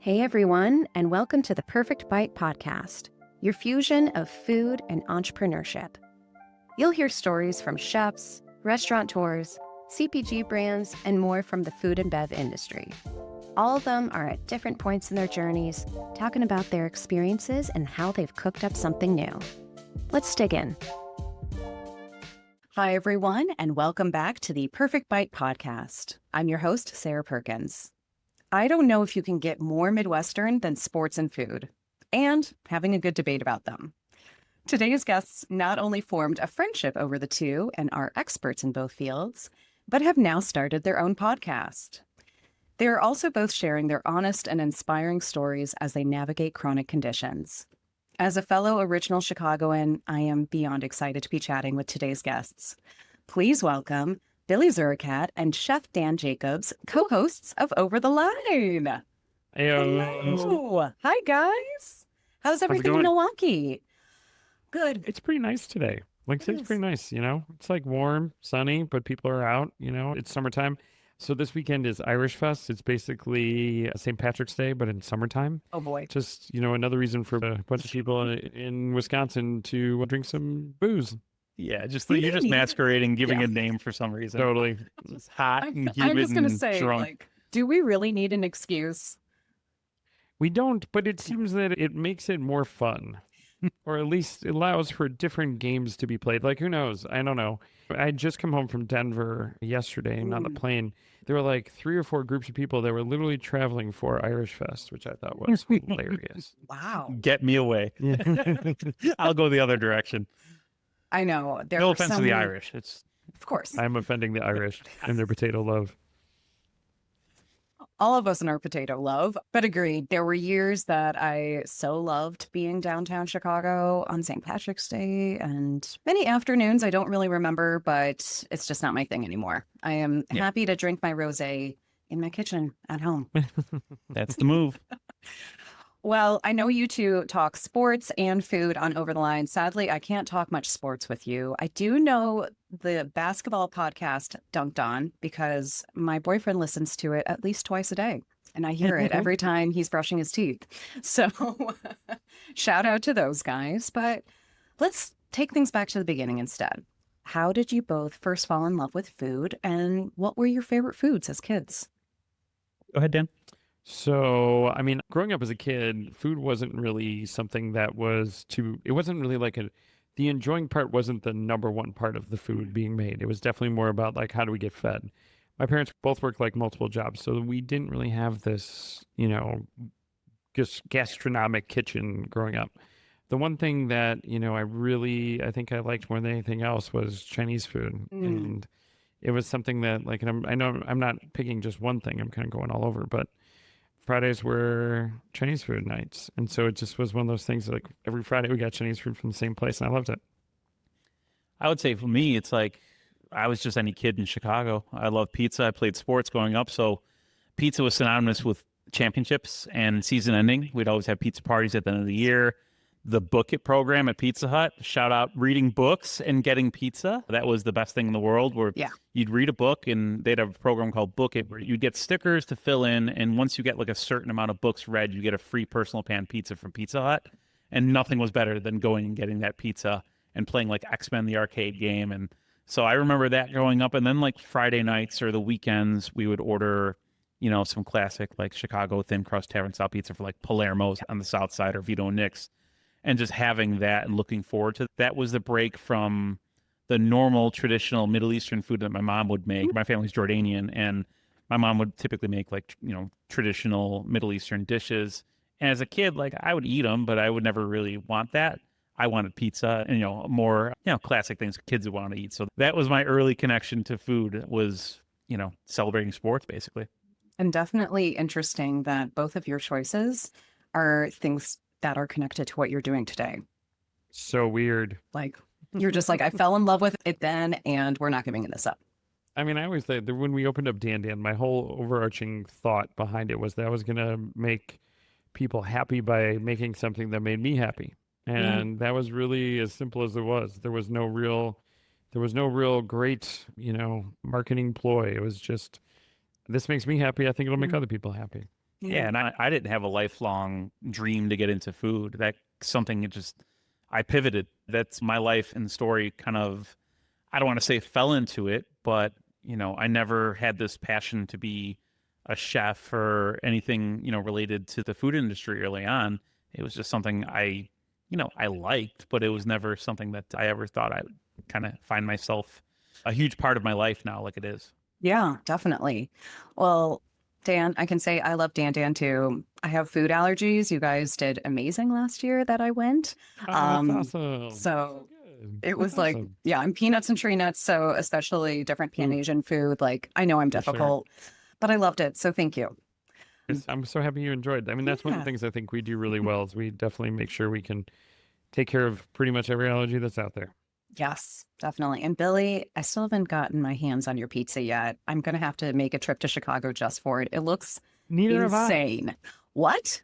Hey everyone, and welcome to the Perfect Bite podcast, your fusion of food and entrepreneurship. You'll hear stories from chefs, restaurateurs, CPG brands, and more from the food and bev industry. All of them are at different points in their journeys, talking about their experiences and how they've cooked up something new. Let's dig in. Hi, everyone, and welcome back to the Perfect Bite podcast. I'm your host, Sarah Perkins. I don't know if you can get more Midwestern than sports and food, and having a good debate about them. Today's guests not only formed a friendship over the two and are experts in both fields, but have now started their own podcast. They are also both sharing their honest and inspiring stories as they navigate chronic conditions. As a fellow original Chicagoan, I am beyond excited to be chatting with today's guests. Please welcome Billy Zureikat and Chef Dan Jacobs, co-hosts of Over the Line. Hello. Hi, guys. How's everything in Milwaukee? Good. It's pretty nice today. It's pretty nice, It's like warm, sunny, but people are out, It's summertime. So this weekend is Irish Fest. It's basically St. Patrick's Day, but in summertime. Oh, boy. Just, another reason for a bunch of people in Wisconsin to drink some booze. Yeah, you're just masquerading, giving a name for some reason. Totally. It's hot and humid I'm just going to and say, drunk. Do we really need an excuse? We don't, but it seems that it makes it more fun. Or at least it allows for different games to be played. Like, who knows? I don't know. I had just come home from Denver yesterday and on the plane. There were like 3 or 4 groups of people that were literally traveling for Irish Fest, which I thought was hilarious. Wow. Get me away. Yeah. I'll go the other direction. I know. No offense to the Irish. Of course. I'm offending the Irish and their potato love. All of us in our potato love, but agreed. There were years that I so loved being downtown Chicago on St. Patrick's Day, and many afternoons I don't really remember, but it's just not my thing anymore. I am happy to drink my rosé in my kitchen at home. That's the move. Well, I know you two talk sports and food on Over the Line. Sadly, I can't talk much sports with you. I do know the basketball podcast Dunked On because my boyfriend listens to it at least twice a day. And I hear it every time he's brushing his teeth. So shout out to those guys. But let's take things back to the beginning instead. How did you both first fall in love with food? And what were your favorite foods as kids? Go ahead, Dan. So, growing up as a kid, food wasn't really something that it wasn't really the enjoying part wasn't the number one part of the food being made. It was definitely more about how do we get fed? My parents both worked multiple jobs, so we didn't really have this, just gastronomic kitchen growing up. The one thing that, I think I liked more than anything else was Chinese food. And it was something that and I know I'm not picking just one thing. I'm kind of going all over, but Fridays were Chinese food nights. And so it just was one of those things every Friday we got Chinese food from the same place, and I loved it. I would say for me, it's I was just any kid in Chicago. I loved pizza. I played sports growing up, so pizza was synonymous with championships and season ending. We'd always have pizza parties at the end of the year. The Book It program at Pizza Hut, shout out reading books and getting pizza. That was the best thing in the world, where you'd read a book and they'd have a program called Book It where you'd get stickers to fill in, and once you get a certain amount of books read, you get a free personal pan pizza from Pizza Hut. And nothing was better than going and getting that pizza and playing X-Men the arcade game. And so I remember that growing up. And then Friday nights or the weekends, we would order some classic Chicago thin crust tavern style pizza for Palermo's on the south side or Vito and Nick's. And just having that and looking forward to that was the break from the normal traditional Middle Eastern food that my mom would make. My family's Jordanian, and my mom would typically make traditional Middle Eastern dishes. And as a kid, I would eat them, but I would never really want that. I wanted pizza and more classic things kids would want to eat. So that was my early connection to food, was celebrating sports basically. And definitely interesting that both of your choices are things that are connected to what you're doing today. So weird. You're just I fell in love with it then, and we're not giving this up. I always say that when we opened up DanDan, my whole overarching thought behind it was that I was going to make people happy by making something that made me happy. And that was really as simple as it was. There was no real great, marketing ploy. It was just, this makes me happy. I think it'll make other people happy. Yeah, and I didn't have a lifelong dream to get into food. That's something I pivoted. That's my life and story kind of, I don't want to say fell into it, but, I never had this passion to be a chef or anything, related to the food industry early on. It was just something I liked, but it was never something that I ever thought I would kind of find myself a huge part of my life now, like it is. Yeah, definitely. Well, Dan, I can say I love DanDan too. I have food allergies. You guys did amazing last year that I went. Oh, that's awesome. So Good. it was That's like, awesome. yeah, I'm peanuts and tree nuts. So especially different Pan Asian food. Like I know I'm For sure. difficult, but I loved it. So thank you. I'm so happy you enjoyed. I mean, that's one of Yeah. the things I think we do really well is we definitely make sure we can take care of pretty much every allergy that's out there. Yes, definitely. And Billy, I still haven't gotten my hands on your pizza yet. I'm going to have to make a trip to Chicago just for it. It looks Neither have I. insane. What?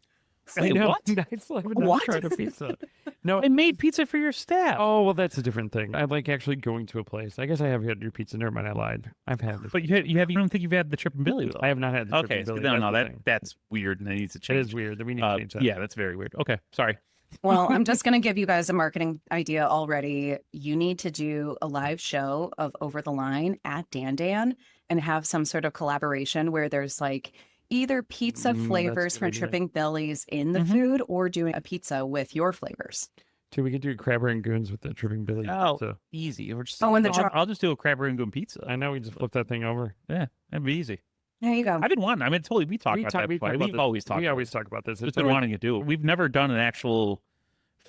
I Say know. what? I still haven't What? tried a pizza. No. I made pizza for your staff. Oh, well, that's a different thing. I like actually going to a place. I guess I have had your pizza. Never mind, I lied. I've had this. But you don't think you've had the Trip and Billy though? I have not had the Okay, Triple so Billy. no, That's the thing. that's weird and that needs to It change. is weird. We need to change that. Yeah, that's very weird. Okay, sorry. Well, I'm just going to give you guys a marketing idea already. You need to do a live show of Over the Line at DanDan and have some sort of collaboration where there's like either pizza That's a flavors good from idea. Tripping Billy's in the food or doing a pizza with your flavors. Too, we could do crab rangoons with the Tripping Billy. Oh, pizza. easy. We're just, Oh, and the I'll just do a crab rangoon pizza. I know we just flip that thing over. Yeah, that'd be easy. There you go. I've been wanting. I mean, totally. We talked about that before. talk about We've this. always talked. We about always it. talk about this. Just It's been always- wanting to do it. We've never done an actual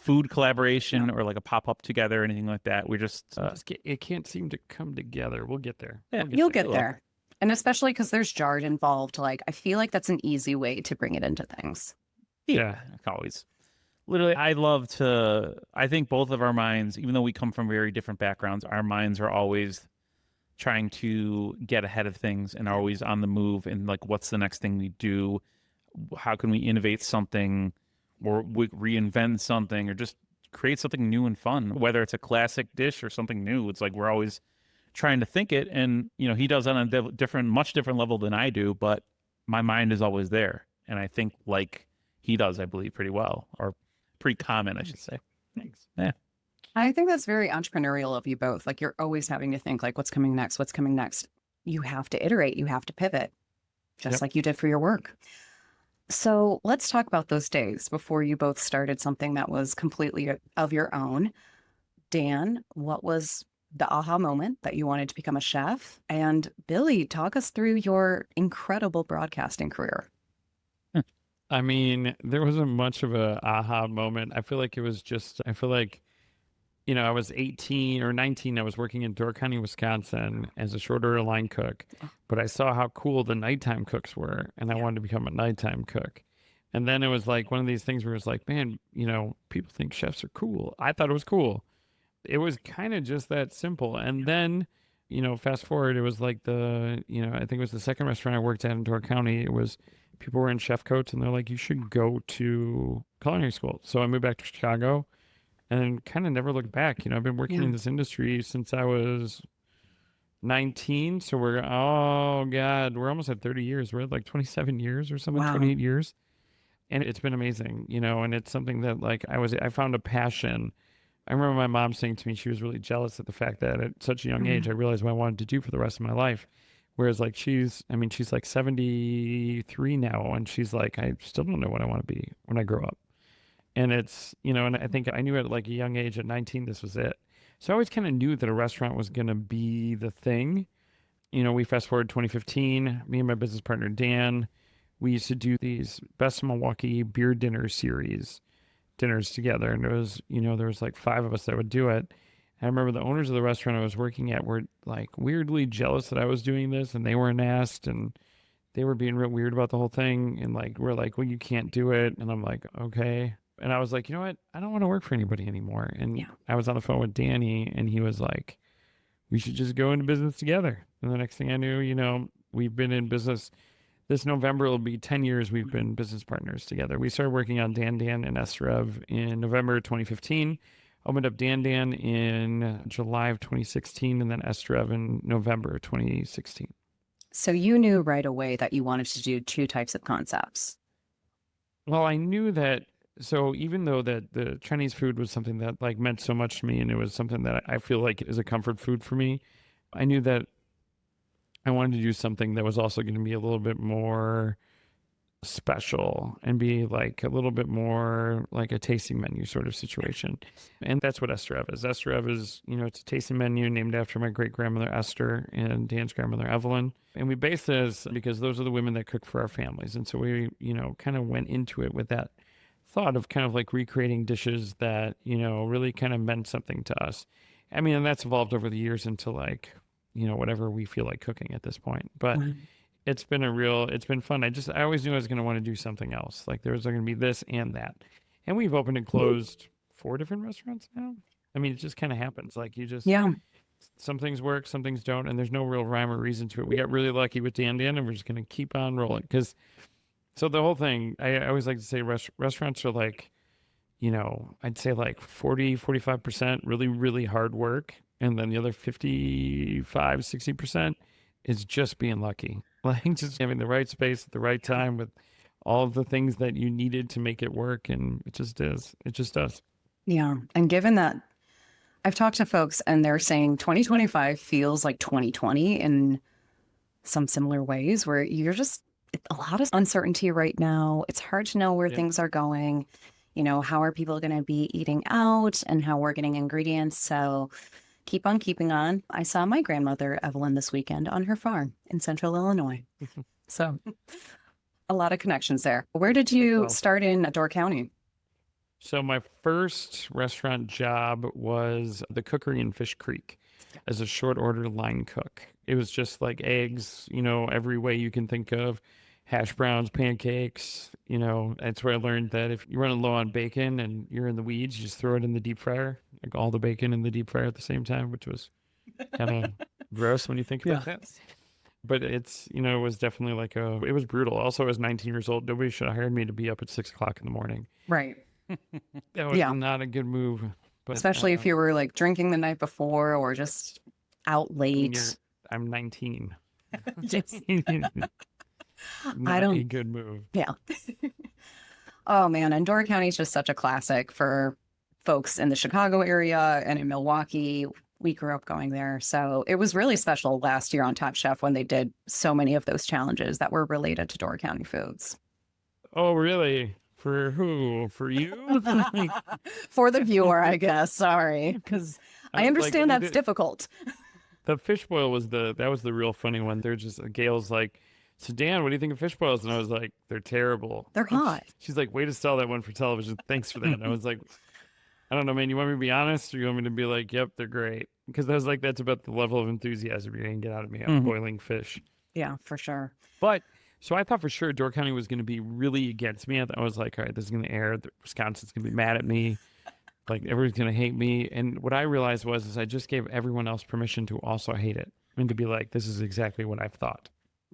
food collaboration or like a pop up together or anything like that. We just it can't seem to come together. We'll get there. Yeah, We'll You'll there. get there. And especially because there's jarred involved. Like, I feel like that's an easy way to bring it into things. Yeah. always. Literally, I think both of our minds, even though we come from very different backgrounds, our minds are always trying to get ahead of things and are always on the move. And like, what's the next thing we do? How can we innovate something or reinvent something or just create something new and fun, whether it's a classic dish or something new? It's like we're always trying to think it. And, he does that on a much different level than I do, but my mind is always there. And I think like he does, I believe, pretty well, or pretty common, I should say. Thanks. Yeah. I think that's very entrepreneurial of you both. Like, you're always having to think, like, what's coming next? What's coming next? You have to iterate. You have to pivot, just Yep. like you did for your work. So let's talk about those days before you both started something that was completely of your own. Dan, what was the aha moment that you wanted to become a chef? And Billy, talk us through your incredible broadcasting career. I mean, there wasn't much of a aha moment. I feel like it was just, I was 18 or 19. I was working in Door County, Wisconsin as a short order line cook, but I saw how cool the nighttime cooks were, and I wanted to become a nighttime cook. And then it was like one of these things where it's like, man, people think chefs are cool. I thought it was cool. It was kind of just that simple. And then, fast forward, it was like I think it was the second restaurant I worked at in Door County. It was people were in chef coats and they're like, you should go to culinary school. So I moved back to Chicago and then kind of never looked back. I've been working in this industry since I was 19. So we're almost at 30 years. We're at like 27 years or something, Wow. 28 years. And it's been amazing, and it's something that like I found a passion. I remember my mom saying to me, she was really jealous at the fact that at such a young age, I realized what I wanted to do for the rest of my life. Whereas like she's like 73 now. And she's like, I still don't know what I want to be when I grow up. And it's, and I think I knew at like a young age at 19, this was it. So I always kind of knew that a restaurant was going to be the thing. We fast forward 2015, me and my business partner, Dan, we used to do these Best Milwaukee beer dinners together. And it was, there was like 5 of us that would do it. I remember the owners of the restaurant I was working at were like weirdly jealous that I was doing this and they weren't asked and they were being real weird about the whole thing. And like, we're like, well, you can't do it. And I'm like, okay. And I was like, you know what? I don't want to work for anybody anymore. And I was on the phone with Danny and he was like, we should just go into business together. And the next thing I knew, we've been in business. This November will be 10 years we've been business partners together. We started working on DanDan EsterEv in November 2015. Opened up DanDan in July of 2016 and then EsterEv in November 2016. So you knew right away that you wanted to do 2 types of concepts. Well, I knew that. So even though that the Chinese food was something that like meant so much to me, and it was something that I feel like is a comfort food for me, I knew that I wanted to do something that was also going to be a little bit more special and be like a little bit more like a tasting menu sort of situation. And that's what EsterEv is. EsterEv is, it's a tasting menu named after my great grandmother Esther and Dan's grandmother Evelyn. And we base this because those are the women that cook for our families. And so we, kind of went into it with that thought of kind of like recreating dishes that, really kind of meant something to us. I mean, and that's evolved over the years into like, whatever we feel like cooking at this point. But it's been fun. I always knew I was going to want to do something else. Like there was going to be this and that. And we've opened and closed 4 different restaurants now. I mean, it just kind of happens. Like some things work, some things don't. And there's no real rhyme or reason to it. We got really lucky with DanDan and we're just going to keep on rolling. So the whole thing, I always like to say restaurants are like, I'd say like 40-45% really, really hard work. And then the other 55-60% is just being lucky. Like just having the right space at the right time with all of the things that you needed to make it work. And it just is. It just does. Yeah. And given that I've talked to folks and they're saying 2025 feels like 2020 in some similar ways where a lot of uncertainty right now. It's hard to know where things are going. How are people going to be eating out and how we're getting ingredients. So keep on keeping on. I saw my grandmother, Evelyn, this weekend on her farm in central Illinois. So a lot of connections there. Where did you start in Door County? So my first restaurant job was the cookery in Fish Creek as a short order line cook. It was just like eggs, every way you can think of, hash browns, pancakes, that's where I learned that if you're running low on bacon and you're in the weeds, you just throw it in the deep fryer, like all the bacon in the deep fryer at the same time, which was kind of gross when you think about that. But it's, it was definitely it was brutal. Also, I was 19 years old. Nobody should have hired me to be up at 6 o'clock in the morning. Right. That was not a good move. But, especially if you were like drinking the night before or just out late. I'm 19. I don't. A good move. Yeah. Oh man, and Door County is just such a classic for folks in the Chicago area and in Milwaukee. We grew up going there, so it was really special last year on Top Chef when they did so many of those challenges that were related to Door County foods. Oh, really? For who? For you? For the viewer, I guess. Sorry, because I understand that's difficult. The fish boil was the real funny one. They're just Gail's like, so Dan, what do you think of fish boils? And I was like, they're terrible. They're hot. She's like, way to sell that one for television. Thanks for that. And I was like, I don't know, man. You want me to be honest, or you want me to be like, yep, they're great? Because I was like, that's about the level of enthusiasm you're gonna get out of me on boiling fish. Yeah, for sure. But so I thought for sure Door County was going to be really against me. I was like, all right, this is going to air. Wisconsin's going to be mad at me. Like everyone's going to hate me. And what I realized was I just gave everyone else permission to also hate it and to be like, this is exactly what I've thought.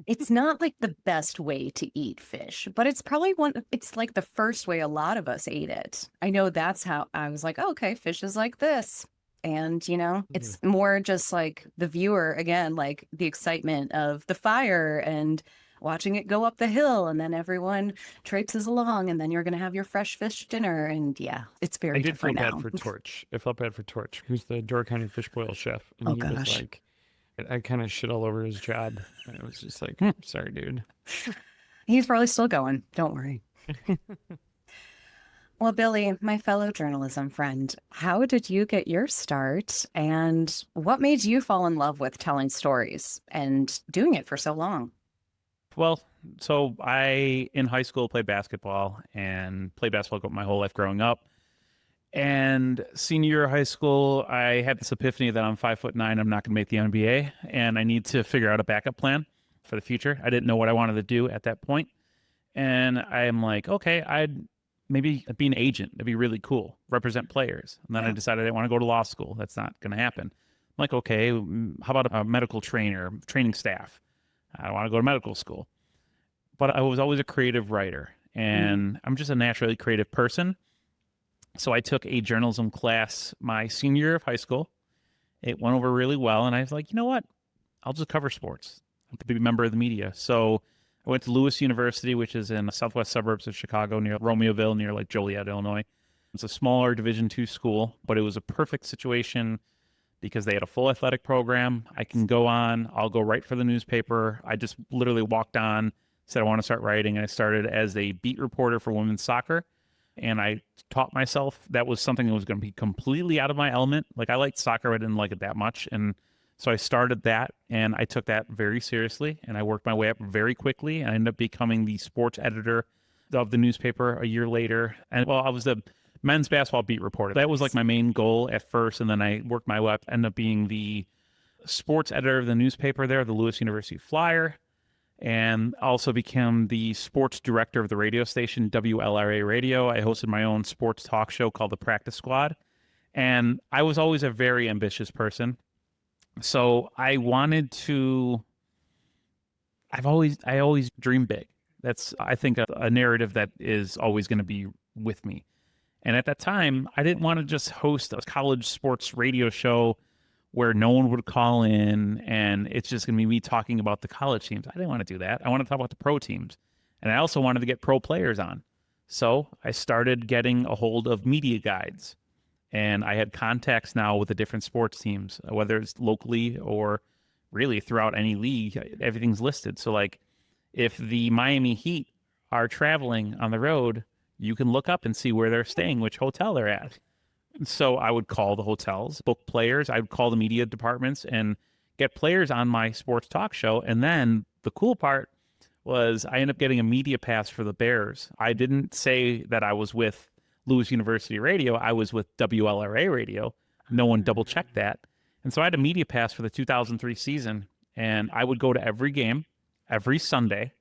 It's not like the best way to eat fish, but it's probably it's like the first way a lot of us ate it. I know that's how I was like, oh, okay, fish is like this. And, it's more just like the viewer, again, like the excitement of the fire and watching it go up the hill, and then everyone traipses along, and then you're going to have your fresh fish dinner. And it's very different now. I did feel bad for Torch. I felt bad for Torch, who's the Door County fish boil chef. And he was like, I kind of shit all over his job. And it was just like, sorry, dude. He's probably still going. Don't worry. Well, Billy, my fellow journalism friend, how did you get your start, and what made you fall in love with telling stories and doing it for so long? Well, so I, in high school, played basketball and played basketball my whole life growing up. And senior year of high school, I had this epiphany that I'm 5'9", I'm not going to make the NBA, and I need to figure out a backup plan for the future. I didn't know what I wanted to do at that point. And I'm like, okay, I'd maybe be an agent. That'd be really cool. Represent players. And then I decided I didn't want to go to law school. That's not going to happen. I'm like, okay, how about a medical trainer, training staff? I don't want to go to medical school. But I was always a creative writer, and I'm just a naturally creative person. So I took a journalism class my senior year of high school. It went over really well, and I was like, you know what? I'll just cover sports. I could be a member of the media. So I went to Lewis University, which is in the southwest suburbs of Chicago, near Romeoville, near like Joliet, Illinois. It's a smaller Division II school, but it was a perfect situation because they had a full athletic program. I can go on, I'll go write for the newspaper. I just literally walked on, said I want to start writing. I started as a beat reporter for women's soccer, and I taught myself that was something that was going to be completely out of my element. Like, I liked soccer, I didn't like it that much, and so I started that, and I took that very seriously, and I worked my way up very quickly, and I ended up becoming the sports editor of the newspaper a year later. And well, I was the men's basketball beat reporter. That was like my main goal at first, and then I worked my way up, ended up being the sports editor of the newspaper there, the Lewis University Flyer, and also became the sports director of the radio station, WLRA Radio. I hosted my own sports talk show called The Practice Squad, and I was always a very ambitious person. So I wanted to, I always dream big. That's, I think, a narrative that is always going to be with me. And at that time, I didn't want to just host a college sports radio show where no one would call in and it's just going to be me talking about the college teams. I didn't want to do that. I wanted to talk about the pro teams. And I also wanted to get pro players on. So I started getting a hold of media guides. And I had contacts now with the different sports teams, whether it's locally or really throughout any league, everything's listed. So like if the Miami Heat are traveling on the road, you can look up and see where they're staying, which hotel they're at. So I would call the hotels, book players. I would call the media departments and get players on my sports talk show. And then the cool part was I ended up getting a media pass for the Bears. I didn't say that I was with Lewis University Radio. I was with WLRA Radio. No one double checked that. And so I had a media pass for the 2003 season, and I would go to every game, every Sunday,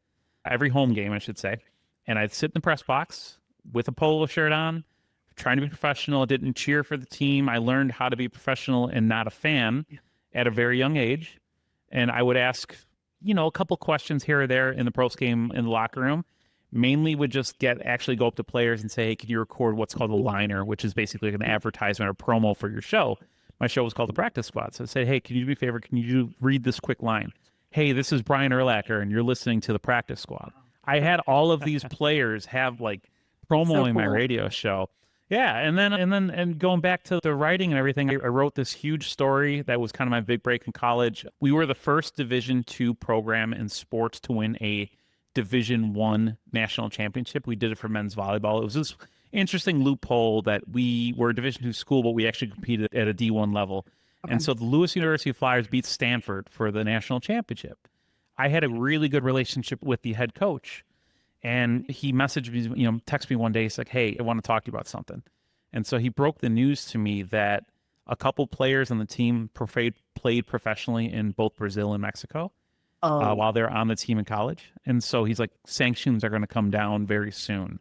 every home game, I should say. And I'd sit in the press box with a polo shirt on, trying to be professional. I didn't cheer for the team. I learned how to be professional and not a fan at a very young age. And I would ask, a couple questions here or there in the post game in the locker room. Mainly would just actually go up to players and say, hey, can you record what's called a liner, which is basically like an advertisement or promo for your show. My show was called The Practice Squad. So I said, hey, can you do me a favor? Can you read this quick line? Hey, this is Brian Urlacher, and you're listening to The Practice Squad. I had all of these players have like promoing my radio show. Yeah, and then going back to the writing and everything, I wrote this huge story that was kind of my big break in college. We were the first Division II program in sports to win a Division I national championship. We did it for men's volleyball. It was this interesting loophole that we were a Division II school, but we actually competed at a D1 level. Okay. And so the Lewis University Flyers beat Stanford for the national championship. I had a really good relationship with the head coach, and he messaged me, texted me one day. He's like, hey, I want to talk to you about something. And so he broke the news to me that a couple players on the team played professionally in both Brazil and Mexico. While they're on the team in college. And so he's like, sanctions are going to come down very soon.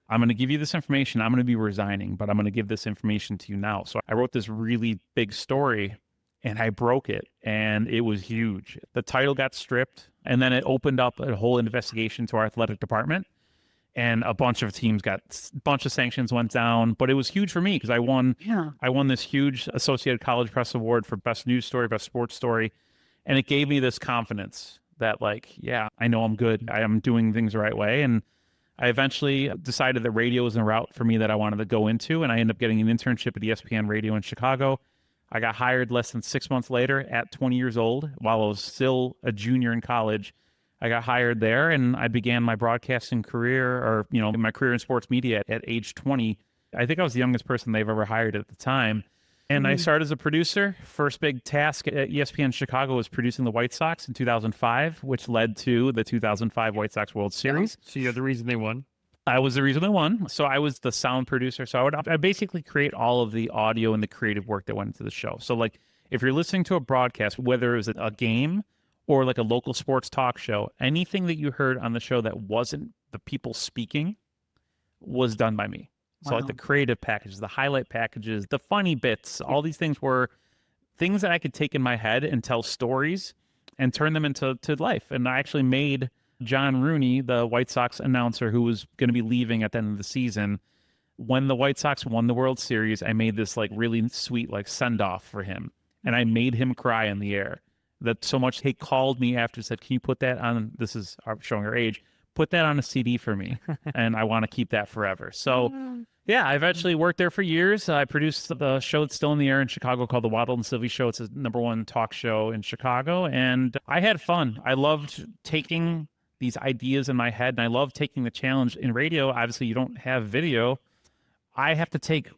I'm going to give you this information. I'm going to be resigning, but I'm going to give this information to you now. So I wrote this really big story and I broke it, and it was huge. The title got stripped, and then it opened up a whole investigation to our athletic department, and a bunch of sanctions went down. But it was huge for me because I won this huge Associated College Press Award for best news story, best sports story. And it gave me this confidence that, like, yeah, I know I'm good. I am doing things the right way. And I eventually decided that radio was a route for me that I wanted to go into. And I ended up getting an internship at ESPN Radio in Chicago. I got hired less than 6 months later at 20 years old while I was still a junior in college. I got hired there, and I began my broadcasting career, or, my career in sports media at age 20. I think I was the youngest person they've ever hired at the time. And I started as a producer. First big task at ESPN Chicago was producing the White Sox in 2005, which led to the 2005 White Sox World Series. So you're the reason they won? I was the reason they won. So I was the sound producer. So I basically create all of the audio and the creative work that went into the show. So like if you're listening to a broadcast, whether it was a game or like a local sports talk show, anything that you heard on the show that wasn't the people speaking was done by me. So like the creative packages, the highlight packages, the funny bits, all these things were things that I could take in my head and tell stories and turn them into life. And I actually made John Rooney, the White Sox announcer who was going to be leaving at the end of the season, when the White Sox won the World Series, I made this like really sweet like send-off for him. And I made him cry in the air. that so much. He called me after and said, can you put that on, this is showing her age, put that on a CD for me. And I want to keep that forever. So yeah, I've actually worked there for years. I produced the show that's still in the air in Chicago called The Waddle and Sylvie Show. It's a #1 talk show in Chicago. And I had fun. I loved taking these ideas in my head, and I love taking the challenge. In radio, obviously you don't have video. I have to take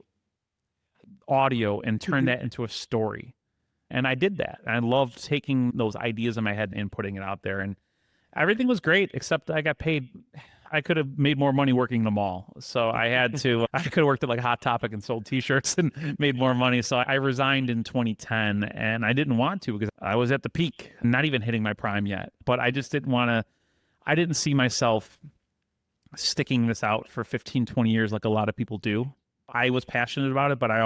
audio and turn that into a story. And I did that. And I loved taking those ideas in my head and putting it out there. And everything was great, except I got paid. I could have made more money working the mall. So I had to, I could have worked at like Hot Topic and sold t-shirts and made more money. So I resigned in 2010, and I didn't want to because I was at the peak, not even hitting my prime yet. But I just didn't want to, I didn't see myself sticking this out for 15, 20 years like a lot of people do. I was passionate about it, but I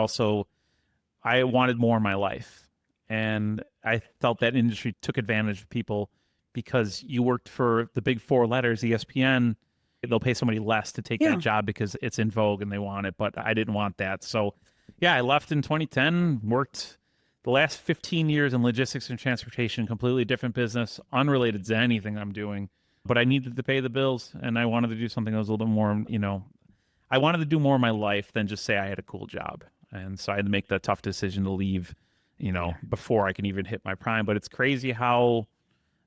wanted more in my life. And I felt that industry took advantage of people because you worked for the big 4 letters, ESPN. They'll pay somebody less to take that job because it's in vogue and they want it, but I didn't want that. So yeah, I left in 2010, worked the last 15 years in logistics and transportation, completely different business, unrelated to anything I'm doing. But I needed to pay the bills, and I wanted to do something that was a little bit more, I wanted to do more in my life than just say I had a cool job. And so I had to make the tough decision to leave, before I can even hit my prime. But it's crazy how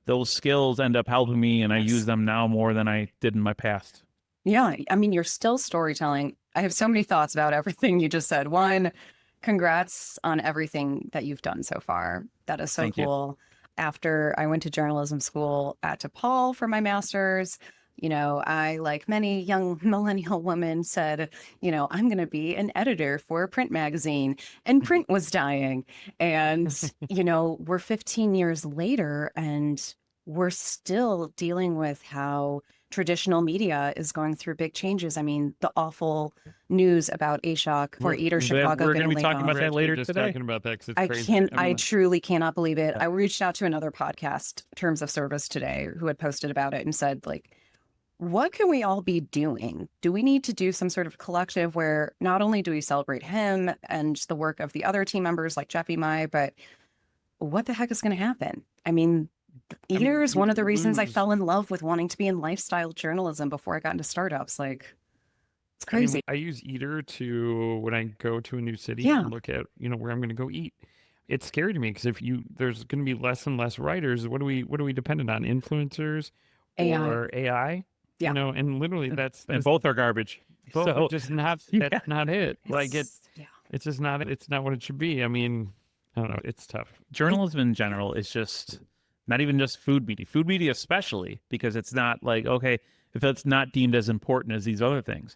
those skills end up helping me, and I use them now more than I did in my past. Yeah. I mean, you're still storytelling. I have so many thoughts about everything you just said. One, congrats on everything that you've done so far. That is so cool. After I went to journalism school at DePaul for my master's, I, like many young millennial women, said, I'm going to be an editor for a print magazine, and print was dying. And, we're 15 years later, and we're still dealing with how traditional media is going through big changes. I mean, the awful news about ASHOC for Eater Chicago. We're going to be talking about that later today. Talking about that 'cause it's crazy. I truly cannot believe it. I reached out to another podcast, Terms of Service Today, who had posted about it and said, what can we all be doing? Do we need to do some sort of collective where not only do we celebrate him and the work of the other team members like Jeffy Mai, but what the heck is going to happen? I mean, Eater is one of the reasons I fell in love with wanting to be in lifestyle journalism before I got into startups. It's crazy. I use Eater when I go to a new city and look at, where I'm going to go eat. It's scary to me because there's going to be less and less writers. What are we dependent on? Influencers or AI? Yeah. And literally that's both are garbage. So just that's not it. It's just not, it's not what it should be. I mean, I don't know. It's tough. Journalism in general is just not even just food media especially, because it's not okay, if it's not deemed as important as these other things,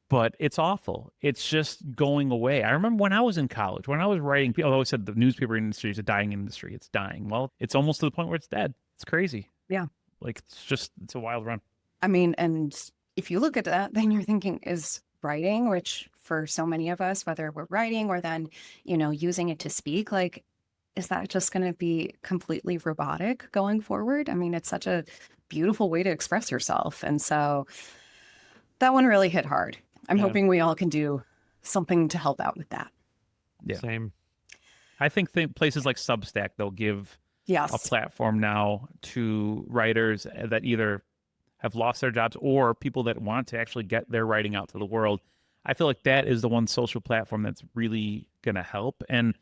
but it's awful. It's just going away. I remember when I was in college, when I was writing, people always said the newspaper industry is a dying industry. It's dying. Well, it's almost to the point where it's dead. It's crazy. Yeah. It's a wild run. I mean, and if you look at that, then you're thinking, is writing, which for so many of us, whether we're writing or then, using it to speak, is that just going to be completely robotic going forward? I mean, it's such a beautiful way to express yourself. And so that one really hit hard. I'm hoping we all can do something to help out with that. Yeah. Same. I think places like Substack, they'll give a platform now to writers that either have lost their jobs or people that want to actually get their writing out to the world. I feel like that is the one social platform that's really going to help. And,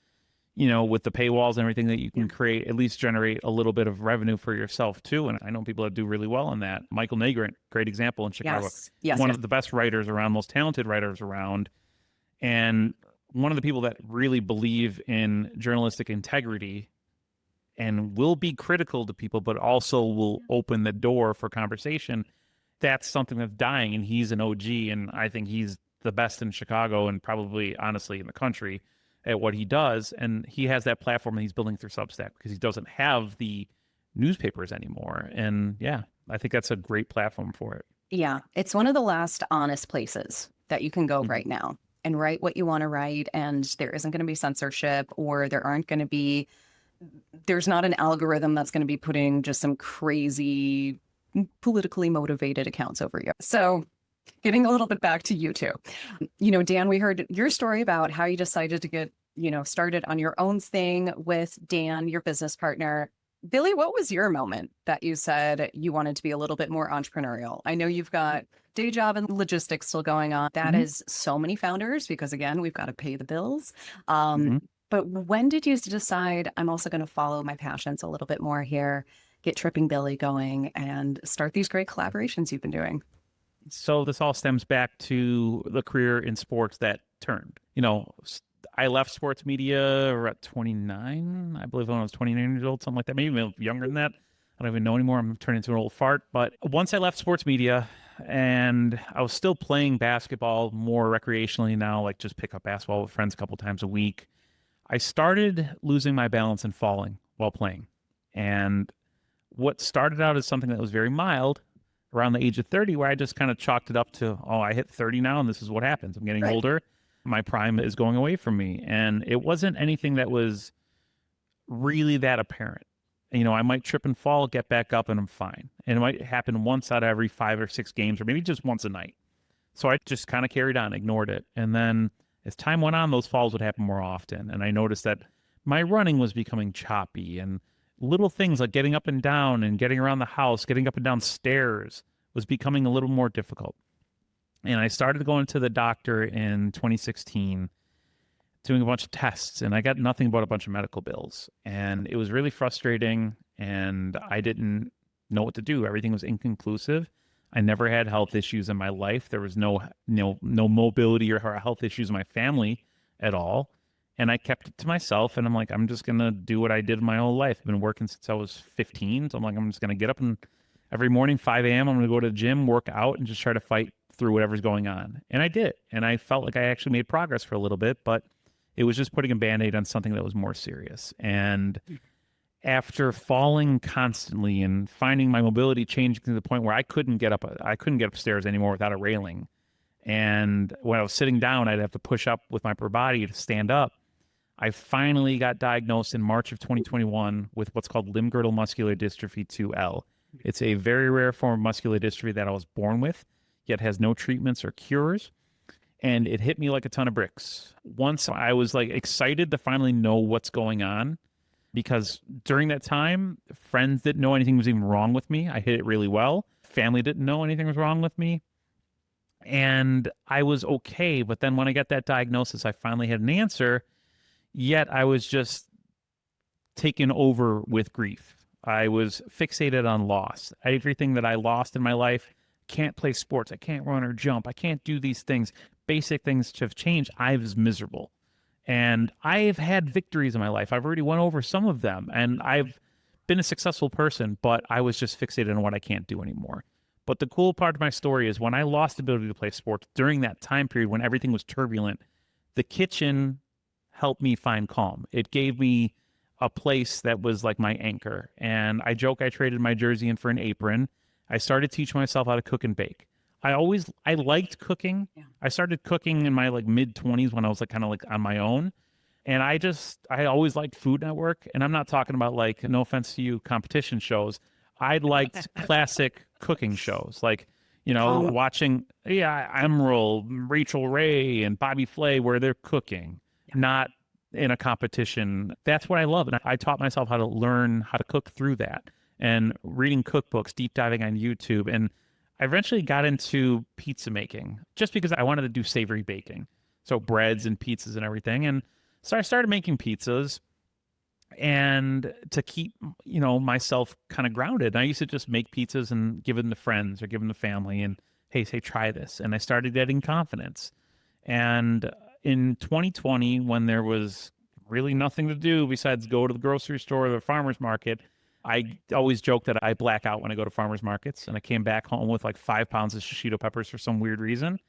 with the paywalls and everything that you can create, at least generate a little bit of revenue for yourself too. And I know people that do really well in that. Michael Nagrant, great example in Chicago. One of the best writers around, most talented writers around. And one of the people that really believe in journalistic integrity and will be critical to people, but also will open the door for conversation. That's something that's dying, and he's an OG, and I think he's the best in Chicago and probably, honestly, in the country at what he does. And he has that platform that he's building through Substack because he doesn't have the newspapers anymore. And I think that's a great platform for it. Yeah, it's one of the last honest places that you can go right now and write what you want to write, and there isn't going to be censorship, or there's not an algorithm that's going to be putting just some crazy politically motivated accounts over you. So getting a little bit back to you two, Dan, we heard your story about how you decided to get started on your own thing with Dan, your business partner. Billy, what was your moment that you said you wanted to be a little bit more entrepreneurial? I know you've got day job and logistics still going on. That is so many founders because, again, we've got to pay the bills. But when did you decide I'm also going to follow my passions a little bit more here, get Tripping Billy going, and start these great collaborations you've been doing? So this all stems back to the career in sports that turned. I left sports media at 29, I believe, when I was 29 years old, something like that. Maybe even younger than that. I don't even know anymore. I'm turning into an old fart. But once I left sports media, and I was still playing basketball more recreationally now, like just pick up basketball with friends a couple times a week, I started losing my balance and falling while playing. And what started out as something that was very mild around the age of 30, where I just kind of chalked it up to, I hit 30 now, and this is what happens. I'm getting older. My prime is going away from me. And it wasn't anything that was really that apparent. I might trip and fall, get back up, and I'm fine. And it might happen once out of every 5 or 6 games, or maybe just once a night. So I just kind of carried on, ignored it. And then as time went on, those falls would happen more often. And I noticed that my running was becoming choppy, and little things like getting up and down and getting around the house, getting up and down stairs was becoming a little more difficult. And I started going to the doctor in 2016, doing a bunch of tests, and I got nothing but a bunch of medical bills. And it was really frustrating, and I didn't know what to do. Everything was inconclusive. I never had health issues in my life. There was no mobility or health issues in my family at all. And I kept it to myself, and I'm like, I'm just going to do what I did my whole life. I've been working since I was 15, so I'm like, I'm just going to get up, and every morning, 5 a.m., I'm going to go to the gym, work out, and just try to fight through whatever's going on. And I did. And I felt like I actually made progress for a little bit, but it was just putting a Band-Aid on something that was more serious. And after falling constantly and finding my mobility changing to the point where I couldn't get upstairs anymore without a railing. And when I was sitting down, I'd have to push up with my upper body to stand up. I finally got diagnosed in March of 2021 with what's called limb-girdle muscular dystrophy 2L. It's a very rare form of muscular dystrophy that I was born with, yet has no treatments or cures. And it hit me like a ton of bricks. Once I was excited to finally know what's going on, because during that time, friends didn't know anything was even wrong with me. I hit it really well. Family didn't know anything was wrong with me. And I was okay. But then when I got that diagnosis, I finally had an answer. Yet I was just taken over with grief. I was fixated on loss. Everything that I lost in my life, can't play sports, I can't run or jump, I can't do these things. Basic things have changed. I was miserable. And I've had victories in my life. I've already went over some of them. And I've been a successful person, but I was just fixated on what I can't do anymore. But the cool part of my story is when I lost the ability to play sports during that time period when everything was turbulent, the kitchen helped me find calm. It gave me a place that was like my anchor. And I joke I traded my jersey in for an apron. I started teaching myself how to cook and bake. I liked cooking. Yeah. I started cooking in my mid-20s when I was on my own. And I always liked Food Network. And I'm not talking about no offense to you, competition shows. I liked classic cooking shows watching Emerald, Rachel Ray, and Bobby Flay where they're cooking, not in a competition. That's what I love. And I taught myself how to learn how to cook through that and reading cookbooks, deep diving on YouTube. And I eventually got into pizza making just because I wanted to do savory baking. So breads and pizzas and everything. And so I started making pizzas and to keep, myself kind of grounded. And I used to just make pizzas and give them to friends or give them to family and, hey, try this. And I started getting confidence. And in 2020, when there was really nothing to do besides go to the grocery store or the farmer's market, I always joke that I black out when I go to farmers markets, and I came back home with 5 pounds of shishito peppers for some weird reason.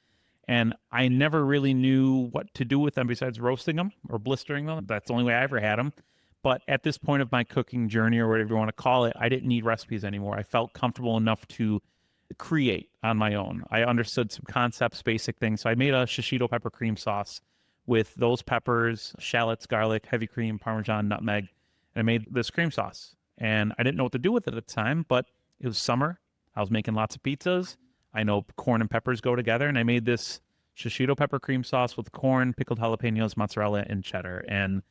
And I never really knew what to do with them besides roasting them or blistering them. That's the only way I ever had them. But at this point of my cooking journey, or whatever you want to call it, I didn't need recipes anymore. I felt comfortable enough to create on my own. I understood some concepts, basic things. So I made a shishito pepper cream sauce with those peppers, shallots, garlic, heavy cream, Parmesan, nutmeg. And I made this cream sauce. And I didn't know what to do with it at the time, but it was summer. I was making lots of pizzas. I know corn and peppers go together, and I made this shishito pepper cream sauce with corn, pickled jalapenos, mozzarella, and cheddar. And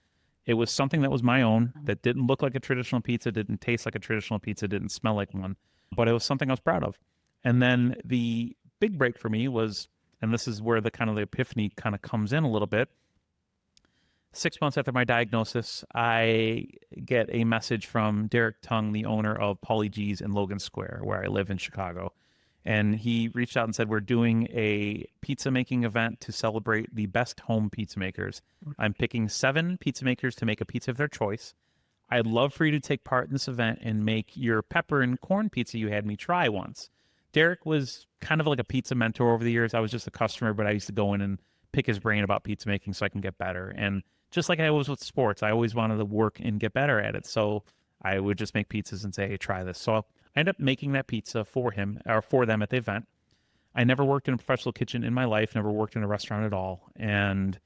it was something that was my own, that didn't look like a traditional pizza, didn't taste like a traditional pizza, didn't smell like one, but it was something I was proud of. And then the big break for me was, and this is where the kind of the epiphany kind of comes in a little bit. 6 months after my diagnosis, I get a message from Derek Tung, the owner of Paulie G's in Logan Square, where I live in Chicago. And he reached out and said, we're doing a pizza making event to celebrate the best home pizza makers. I'm picking 7 pizza makers to make a pizza of their choice. I'd love for you to take part in this event and make your pepper and corn pizza you had me try once. Derek was kind of like a pizza mentor over the years. I was just a customer, but I used to go in and pick his brain about pizza making so I can get better. And just like I was with sports, I always wanted to work and get better at it. So I would just make pizzas and say, hey, try this. So I ended up making that pizza for him or for them at the event. I never worked in a professional kitchen in my life, never worked in a restaurant at all. And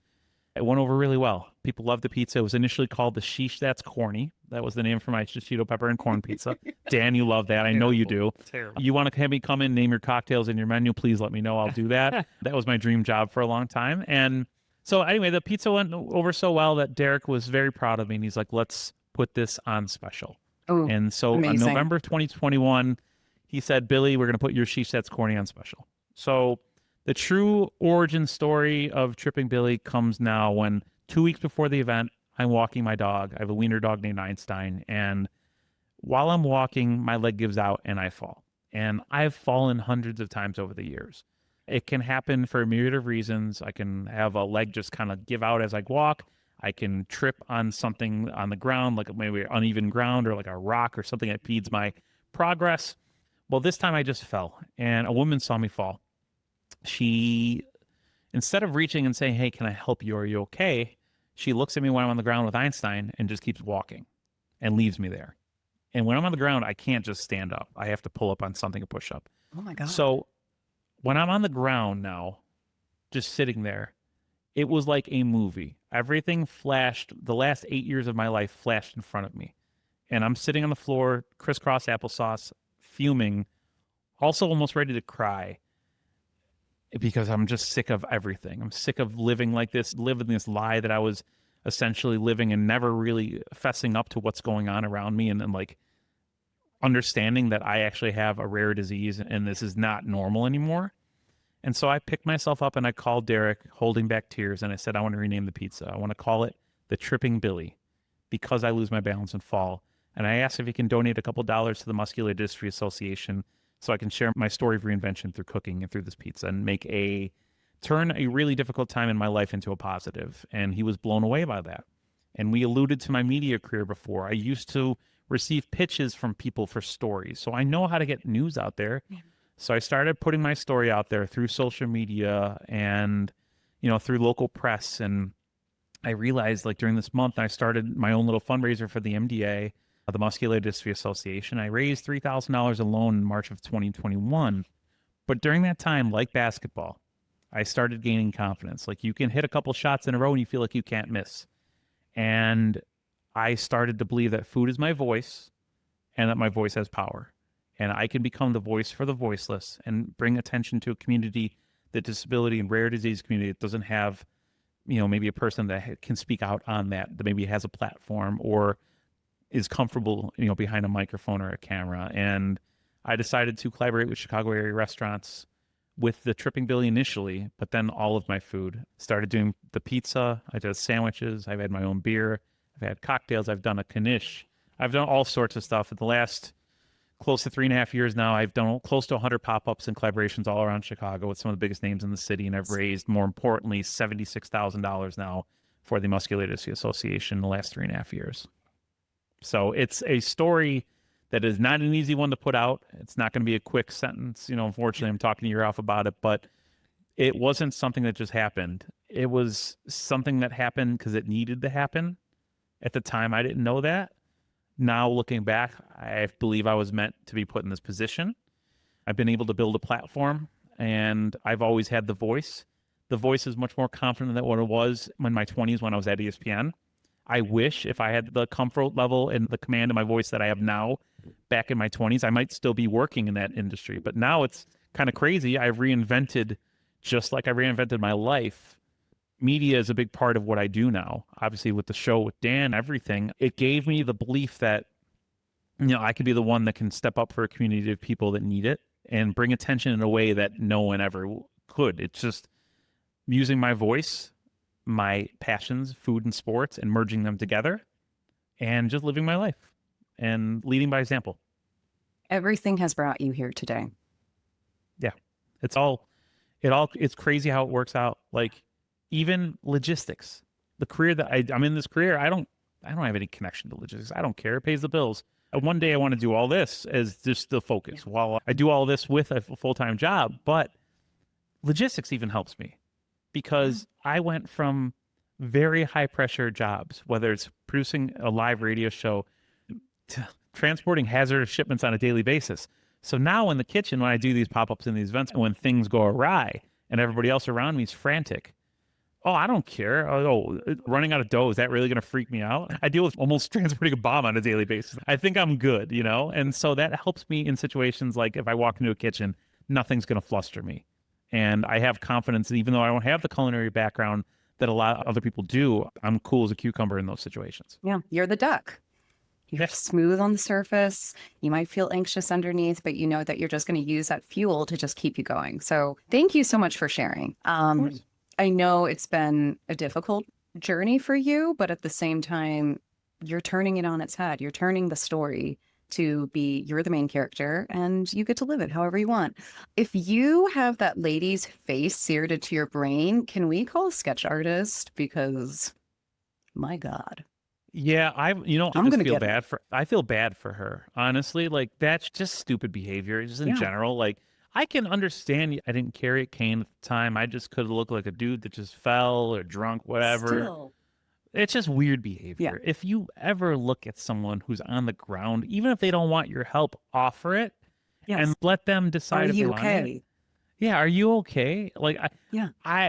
it went over really well. People loved the pizza. It was initially called the Sheesh That's Corny. That was the name for my shishito pepper and corn pizza. Dan, you love that. I know you do. Terrible. You want to have me come in, name your cocktails in your menu, please let me know. I'll do that. That was my dream job for a long time. And so anyway, the pizza went over so well that Derek was very proud of me. And he's like, let's put this on special. Oh, And so amazing. on November 2021, he said, Billy, we're going to put your Sheesh That's Corny on special. So the true origin story of Tripping Billy comes now when 2 weeks before the event, I'm walking my dog. I have a wiener dog named Einstein. And while I'm walking, my leg gives out and I fall. And I've fallen hundreds of times over the years. It can happen for a myriad of reasons. I can have a leg just kind of give out as I walk. I can trip on something on the ground, like maybe uneven ground or like a rock or something that impedes my progress. Well, this time I just fell and a woman saw me fall. She, instead of reaching and saying, hey, can I help you? Are you okay? She looks at me when I'm on the ground with Einstein and just keeps walking and leaves me there. And when I'm on the ground, I can't just stand up. I have to pull up on something to push up. Oh my God. So when I'm on the ground now, just sitting there, it was like a movie. Everything flashed. The last 8 years of my life flashed in front of me. And I'm sitting on the floor, crisscross applesauce, fuming, also almost ready to cry because I'm just sick of everything. I'm sick of living like this, living this lie that I was essentially living and never really fessing up to what's going on around me and like understanding that I actually have a rare disease and this is not normal anymore. And so I picked myself up and I called Derek, holding back tears, and I said, I want to rename the pizza. I want to call it the Tripping Billy because I lose my balance and fall. And I asked if he can donate a couple dollars to the Muscular Dystrophy Association so I can share my story of reinvention through cooking and through this pizza and turn a really difficult time in my life into a positive. And he was blown away by that. And we alluded to my media career before. I used to receive pitches from people for stories. So I know how to get news out there. Yeah. So I started putting my story out there through social media and, through local press. And I realized like during this month, I started my own little fundraiser for the MDA, the Muscular Dystrophy Association. I raised $3,000 alone in March of 2021. But during that time, like basketball, I started gaining confidence. Like you can hit a couple shots in a row and you feel like you can't miss. And I started to believe that food is my voice and that my voice has power. And I can become the voice for the voiceless and bring attention to a community, the disability and rare disease community that doesn't have, maybe a person that can speak out on that maybe has a platform or is comfortable, behind a microphone or a camera. And I decided to collaborate with Chicago area restaurants with the Tripping Billy initially, but then all of my food. Started doing the pizza. I did sandwiches. I've had my own beer. I've had cocktails. I've done a knish. I've done all sorts of stuff. In the last close to 3.5 years now, I've done close to 100 pop-ups and collaborations all around Chicago with some of the biggest names in the city. And I've raised, more importantly, $76,000 now for the Muscular Dystrophy Association in the last 3.5 years. So it's a story that is not an easy one to put out. It's not going to be a quick sentence. Unfortunately, I'm talking to you off about it, but it wasn't something that just happened. It was something that happened because it needed to happen. At the time, I didn't know that. Now, looking back, I believe I was meant to be put in this position. I've been able to build a platform, and I've always had the voice. The voice is much more confident than what it was in my 20s when I was at ESPN. I wish if I had the comfort level and the command of my voice that I have now back in my 20s, I might still be working in that industry. But now it's kind of crazy. I've reinvented just like I reinvented my life, media is a big part of what I do now. Obviously, with the show with Dan, everything, it gave me the belief that, I could be the one that can step up for a community of people that need it and bring attention in a way that no one ever could. It's just using my voice, my passions, food and sports, and merging them together and just living my life and leading by example. Everything has brought you here today. Yeah. It's crazy how it works out. Like, even logistics, the career that I'm in, this career, I don't have any connection to logistics. I don't care. It pays the bills. And one day I want to do all this as just the focus while I do all this with a full-time job. But logistics even helps me because I went from very high pressure jobs, whether it's producing a live radio show to transporting hazardous shipments on a daily basis. So now in the kitchen, when I do these pop-ups and these events, when things go awry and everybody else around me is frantic, oh, I don't care. Oh, running out of dough, is that really going to freak me out? I deal with almost transporting a bomb on a daily basis. I think I'm good, And so that helps me in situations like if I walk into a kitchen, nothing's going to fluster me. And I have confidence that even though I don't have the culinary background that a lot of other people do, I'm cool as a cucumber in those situations. Yeah, you're the duck. You're smooth on the surface. You might feel anxious underneath, but you know that you're just going to use that fuel to just keep you going. So thank you so much for sharing. I know it's been a difficult journey for you, but at the same time, you're turning it on its head. You're turning the story to be, you're the main character and you get to live it however you want. If you have that lady's face seared into your brain, can we call a sketch artist? Because my God. Yeah, I feel bad for her. Honestly, like that's just stupid behavior just in general. Like, I can understand I didn't carry a cane at the time. I just could have looked like a dude that just fell or drunk, whatever. Still. It's just weird behavior. Yeah. If you ever look at someone who's on the ground, even if they don't want your help, offer it and let them decide if they want it. Yeah, are you okay? Like,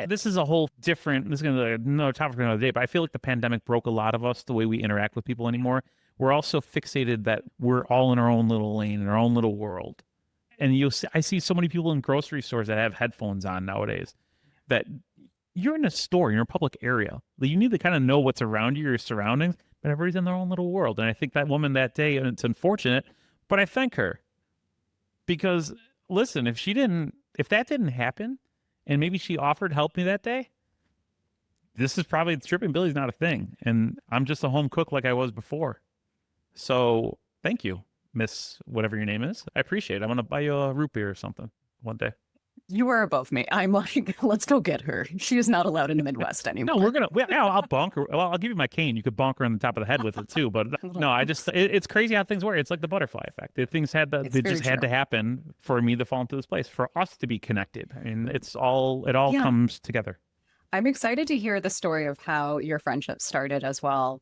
this is a whole different, this is going to be another topic for another day, but I feel like the pandemic broke a lot of us, the way we interact with people anymore. We're also fixated that we're all in our own little lane, in our own little world. And I see so many people in grocery stores that have headphones on nowadays that you're in a store, you're in a public area. You need to kind of know what's around you, your surroundings, but everybody's in their own little world. And I think that woman that day, and it's unfortunate, but I thank her. Because, listen, if that didn't happen, and maybe she offered help me that day, stripping Billy's not a thing. And I'm just a home cook like I was before. So thank you, Miss whatever your name is. I appreciate it. I'm going to buy you a root beer or something one day. You are above me. I'm like, let's go get her. She is not allowed in the Midwest anymore. No, I'll bonk her. Well, I'll give you my cane. You could bonk her on the top of the head with it too. But no, it's crazy how things work. It's like the butterfly effect. Things had to happen for me to fall into this place, for us to be connected. I mean, it all comes together. I'm excited to hear the story of how your friendship started as well.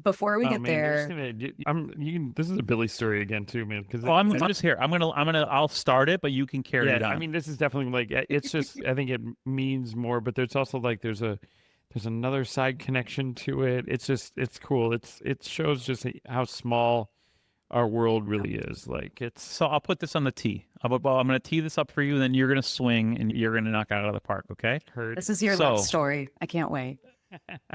Before we get there, this is a Billy story again too, man. Because I'm just here. I'll start it, but you can carry it on. I mean, this is definitely like it's just. I think it means more, but there's also like there's another side connection to it. It's cool. It shows just how small our world really is. Like it's. So I'll put this on the tee. I'm going to tee this up for you, then you're going to swing and you're going to knock it out of the park. Okay. This is your love story. I can't wait.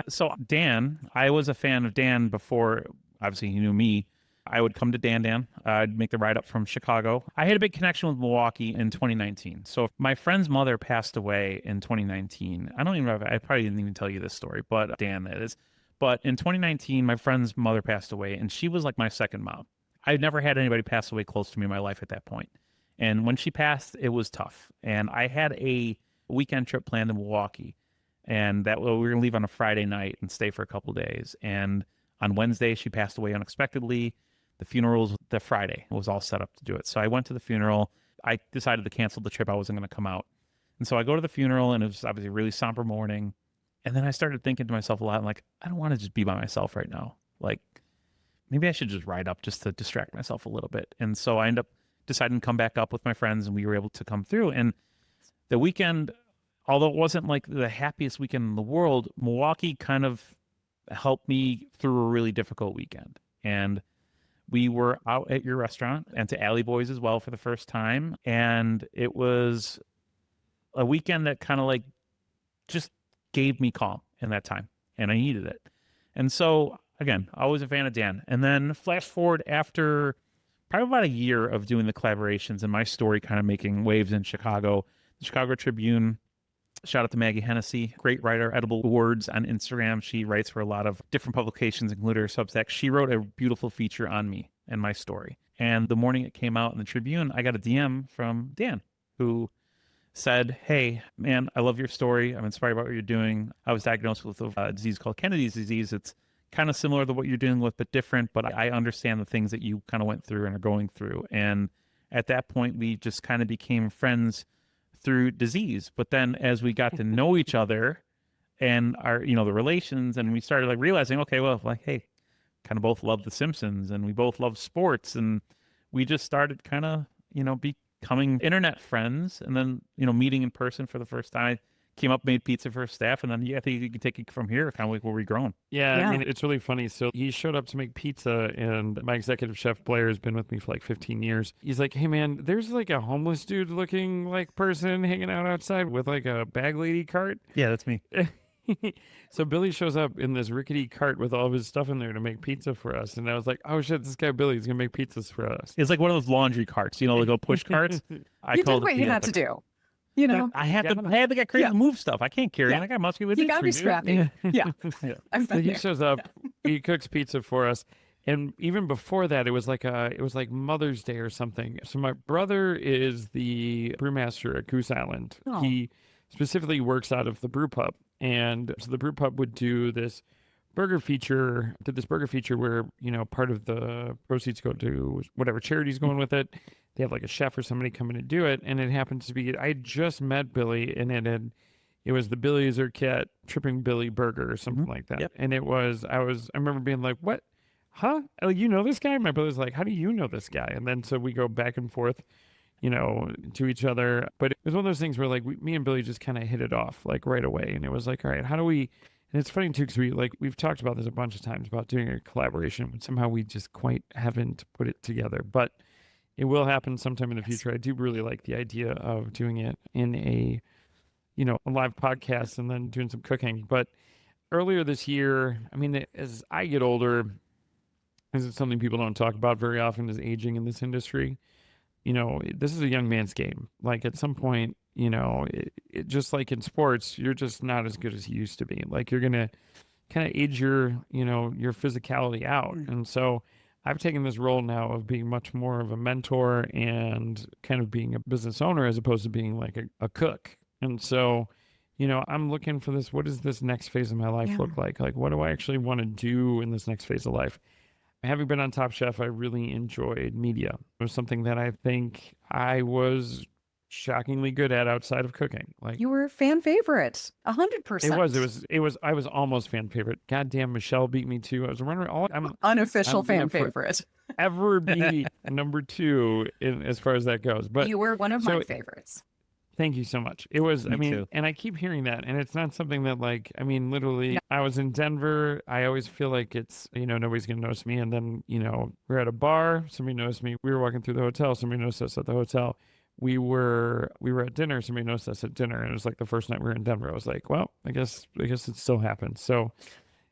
So Dan, I was a fan of Dan before, obviously he knew me. I would come to DanDan. I'd make the ride up from Chicago. I had a big connection with Milwaukee in 2019. So my friend's mother passed away in 2019. I probably didn't even tell you this story, but Dan, that is. But in 2019, my friend's mother passed away, and she was like my second mom. I'd never had anybody pass away close to me in my life at that point. And when she passed, it was tough. And I had a weekend trip planned in Milwaukee. And we were going to leave on a Friday night and stay for a couple of days. And on Wednesday, she passed away unexpectedly. The funeral was the Friday. It was all set up to do it. So I went to the funeral. I decided to cancel the trip. I wasn't going to come out. And so I go to the funeral, and it was obviously a really somber morning. And then I started thinking to myself a lot, I'm like, I don't want to just be by myself right now. Like, maybe I should just ride up just to distract myself a little bit. And so I ended up deciding to come back up with my friends, and we were able to come through. And the weekend, although it wasn't like the happiest weekend in the world, Milwaukee kind of helped me through a really difficult weekend. And we were out at your restaurant and to Alley Boys as well for the first time. And it was a weekend that kind of like just gave me calm in that time, and I needed it. And so again, always a fan of Dan. And then flash forward after probably about a year of doing the collaborations and my story kind of making waves in Chicago, the Chicago Tribune. Shout out to Maggie Hennessy, great writer, Edible Words on Instagram. She writes for a lot of different publications, including her Substack. She wrote a beautiful feature on me and my story. And the morning it came out in the Tribune, I got a DM from Dan, who said, "Hey, man, I love your story. I'm inspired by what you're doing. I was diagnosed with a disease called Kennedy's disease. It's kind of similar to what you're dealing with, but different. But I understand the things that you kind of went through and are going through." And at that point, we just kind of became friends through disease. But then as we got to know each other and our, the relations, and we started like realizing, okay, well, like, hey, kind of both love The Simpsons and we both love sports. And we just started kind of, becoming internet friends, and then, meeting in person for the first time. Came up, made pizza for staff, and then I think you can take it from here, kind of like where we've grown. Yeah, I mean, it's really funny. So he showed up to make pizza, and my executive chef Blair has been with me for like 15 years. He's like, "Hey man, there's like a homeless dude looking like person hanging out outside with like a bag lady cart." Yeah, that's me. So Billy shows up in this rickety cart with all of his stuff in there to make pizza for us. And I was like, "Oh shit, this guy Billy's gonna make pizzas for us." It's like one of those laundry carts, they go push carts. You did what you had to do. I had to get crazy to move stuff. I can't carry it. I got muscular. You got to be scrappy. Yeah. So he shows up, he cooks pizza for us. And even before that, it was like Mother's Day or something. So my brother is the brewmaster at Goose Island. Oh. He specifically works out of the brew pub. And so the brew pub would do this burger feature where, part of the proceeds go to whatever charity's going with it. They have like a chef or somebody coming to do it. And it happens to be, I had just met Billy, and it was the Billy Zureikat Tripping Billy burger or something like that. Yep. And I remember being like, "What? Huh? Oh, you know this guy?" My brother's like, "How do you know this guy?" And then so we go back and forth, to each other. But it was one of those things where like me and Billy just kind of hit it off like right away. And it was like, all right, how do we, and it's funny too, because we've talked about this a bunch of times about doing a collaboration, but somehow we just quite haven't put it together. But it will happen sometime in the future. I do really like the idea of doing it in a live podcast and then doing some cooking. But earlier this year, I mean, as I get older, this is something people don't talk about very often, is aging in this industry. This is a young man's game. Like at some point, it just like in sports, you're just not as good as you used to be. Like you're going to kind of age your physicality out. And so I've taken this role now of being much more of a mentor and kind of being a business owner as opposed to being like a cook. And so, I'm looking for this. What does this next phase of my life look like? Like, what do I actually want to do in this next phase of life? Having been on Top Chef, I really enjoyed media. It was something that I think I was shockingly good at outside of cooking. Like You were fan favorite, 100%. It was. I was almost fan favorite. Goddamn, Michelle beat me too. I was running I'm Unofficial I'm fan gonna favorite. ever be number 2 as far as that goes. But You were one of my favorites. thank you so much. It was, Me too. and I keep hearing that, and it's not something that literally, I was in Denver. I always feel like it's, nobody's going to notice me. And then, we're at a bar. Somebody noticed me. We were walking through the hotel. Somebody noticed us at the hotel. We were at dinner. Somebody noticed us at dinner. And it was like the first night we were in Denver. I was like, well, I guess it still happens. So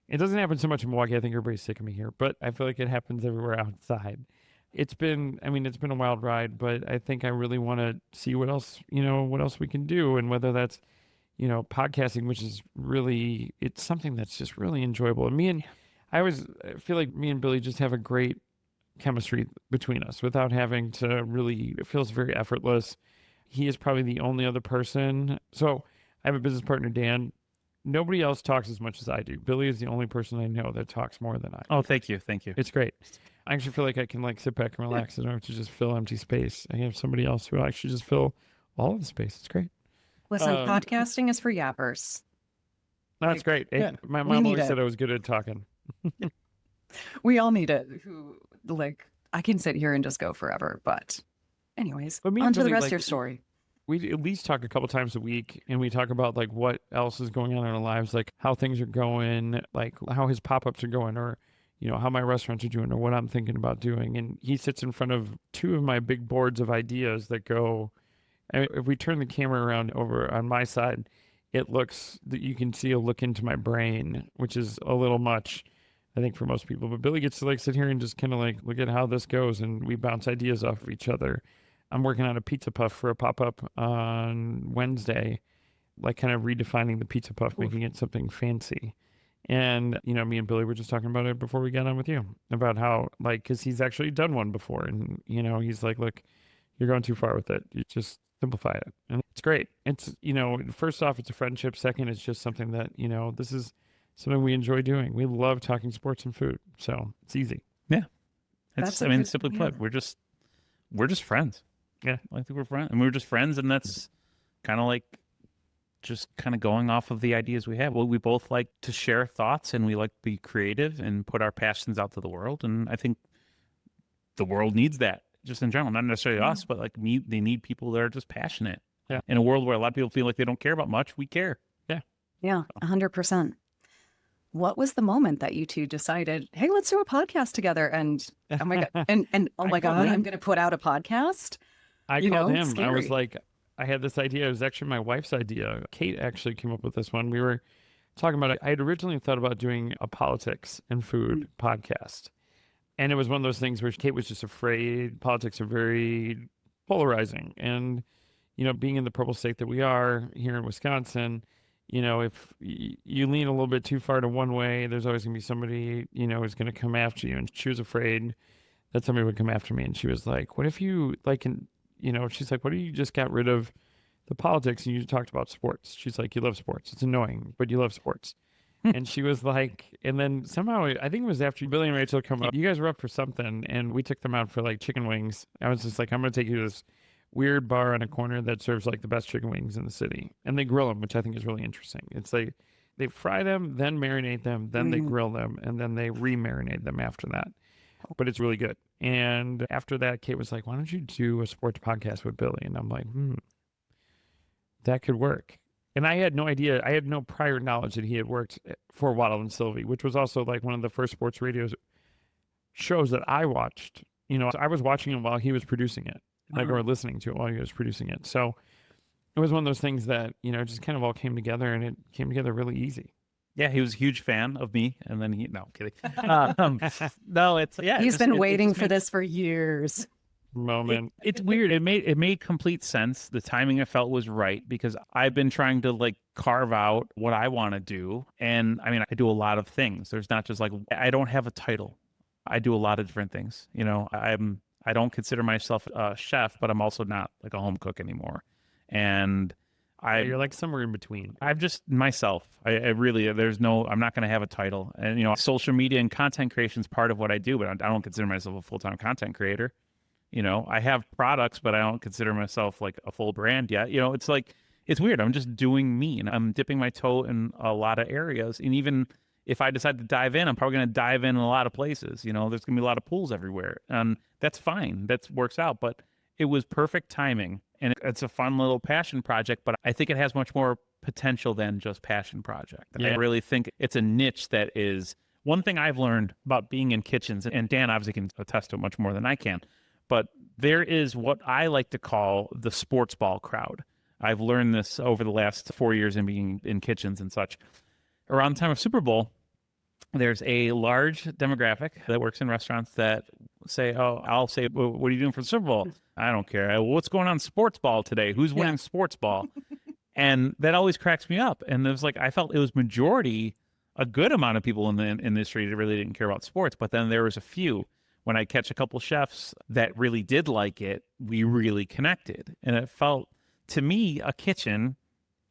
it doesn't happen so much in Milwaukee. I think everybody's sick of me here, but I feel like it happens everywhere outside. It's been a wild ride, but I think I really want to see what else we can do. And whether that's, podcasting, which is really, it's something that's just really enjoyable. And I feel like me and Billy just have a great chemistry between us without having to really, it feels very effortless. He is probably the only other person. So I have a business partner, Dan. Nobody else talks as much as I do. Billy is the only person I know that talks more than I do. Oh, thank you. It's great. I actually feel like I can sit back and relax. I don't have to just fill empty space. I have somebody else who will actually just fill all of the space. It's great. Listen, podcasting is for yappers. No, it's great. Yeah. My We mom need always it. said I was good at talking. We all need it. I can sit here and just go forever. But anyways, But me and on to the Billy, rest of your story. We at least talk a couple times a week, and we talk about what else is going on in our lives, like how things are going, like how his pop-ups are going, or how my restaurants are doing, or what I'm thinking about doing. And he sits in front of 2 of my big boards of ideas that go If we turn the camera around over on my side, it looks that you can see a look into my brain, which is a little much, I think, for most people. But Billy gets to like sit here and just kind of like look at how this goes, and we bounce ideas off of each other. I'm working on a pizza puff for a pop-up on Wednesday, like kind of redefining the pizza puff, making it something fancy. And, me and Billy were just talking about it before we got on with you, about how, like, because he's actually done one before. And, he's like, look, you're going too far with it. You just simplify it. And it's great. It's, first off, it's a friendship. Second, it's just something that, this is something we enjoy doing. We love talking sports and food. So it's easy. Yeah. Simply put, we're just friends. Yeah. I think we're friends. And we're just friends. And that's kind of like, just kind of going off of the ideas we have. Well, we both like to share thoughts, and we like to be creative and put our passions out to the world. And I think the world needs that, just in general, not necessarily us, but like they need people that are just passionate. Yeah. In a world where a lot of people feel like they don't care about much, we care. Yeah. Yeah, 100%. What was the moment that you two decided, hey, let's do a podcast together? And oh my God, and oh my God, I'm going to put out a podcast? I called him. Scary. I was like, I had this idea. It was actually my wife's idea. Kate actually came up with this one. We were talking about it. I had originally thought about doing a politics and food podcast. And it was one of those things where Kate was just afraid. Politics are very polarizing. And, being in the purple state that we are here in Wisconsin, if you lean a little bit too far to one way, there's always going to be somebody, who's going to come after you. And she was afraid that somebody would come after me. And she was like, what if you, like, she's like, what if you just got rid of the politics and you talked about sports? She's like, you love sports. It's annoying, but you love sports. And she was like, and then somehow, I think it was after Billy and Rachel come up, you guys were up for something, and we took them out for like chicken wings. I was just like, I'm going to take you to this weird bar on a corner that serves like the best chicken wings in the city. And they grill them, which I think is really interesting. It's like they fry them, then marinate them, then they grill them, and then they re-marinate them after that. But it's really good. And after that, Kate was like, why don't you do a sports podcast with Billy? And I'm like, that could work. And I had no idea. I had no prior knowledge that he had worked for Waddle and Sylvie, which was also like one of the first sports radio shows that I watched. I was watching it while he was producing it, or listening to it while he was producing it. So it was one of those things that, just kind of all came together, and it came together really easy. Yeah, he was a huge fan of me, and then no, I'm kidding. No, it's He's been waiting for this for years. Moment. It's weird. It made complete sense. The timing I felt was right, because I've been trying to like carve out what I want to do, and I do a lot of things. There's not just like, I don't have a title. I do a lot of different things. I don't consider myself a chef, but I'm also not like a home cook anymore, and you're like somewhere in between. I'm just myself. I really, I'm not going to have a title. And, social media and content creation is part of what I do, but I don't consider myself a full-time content creator. I have products, but I don't consider myself like a full brand yet. It's like, it's weird. I'm just doing me, and I'm dipping my toe in a lot of areas. And even if I decide to dive in, I'm probably going to dive in a lot of places. There's going to be a lot of pools everywhere, and that's fine. That works out. But it was perfect timing. And it's a fun little passion project, but I think it has much more potential than just passion project. And I really think it's a niche that is one thing I've learned about being in kitchens, and Dan obviously can attest to it much more than I can, but there is what I like to call the sports ball crowd. I've learned this over the last 4 years in being in kitchens and such. Around the time of Super Bowl, there's a large demographic that works in restaurants that say, I'll say, well, what are you doing for the Super Bowl? I don't care. Well, what's going on sports ball today? Who's winning sports ball? And that always cracks me up. And it was like, I felt it was majority, a good amount of people in the industry that really didn't care about sports. But then there was a few. When I catch a couple chefs that really did like it, we really connected. And it felt, to me, a kitchen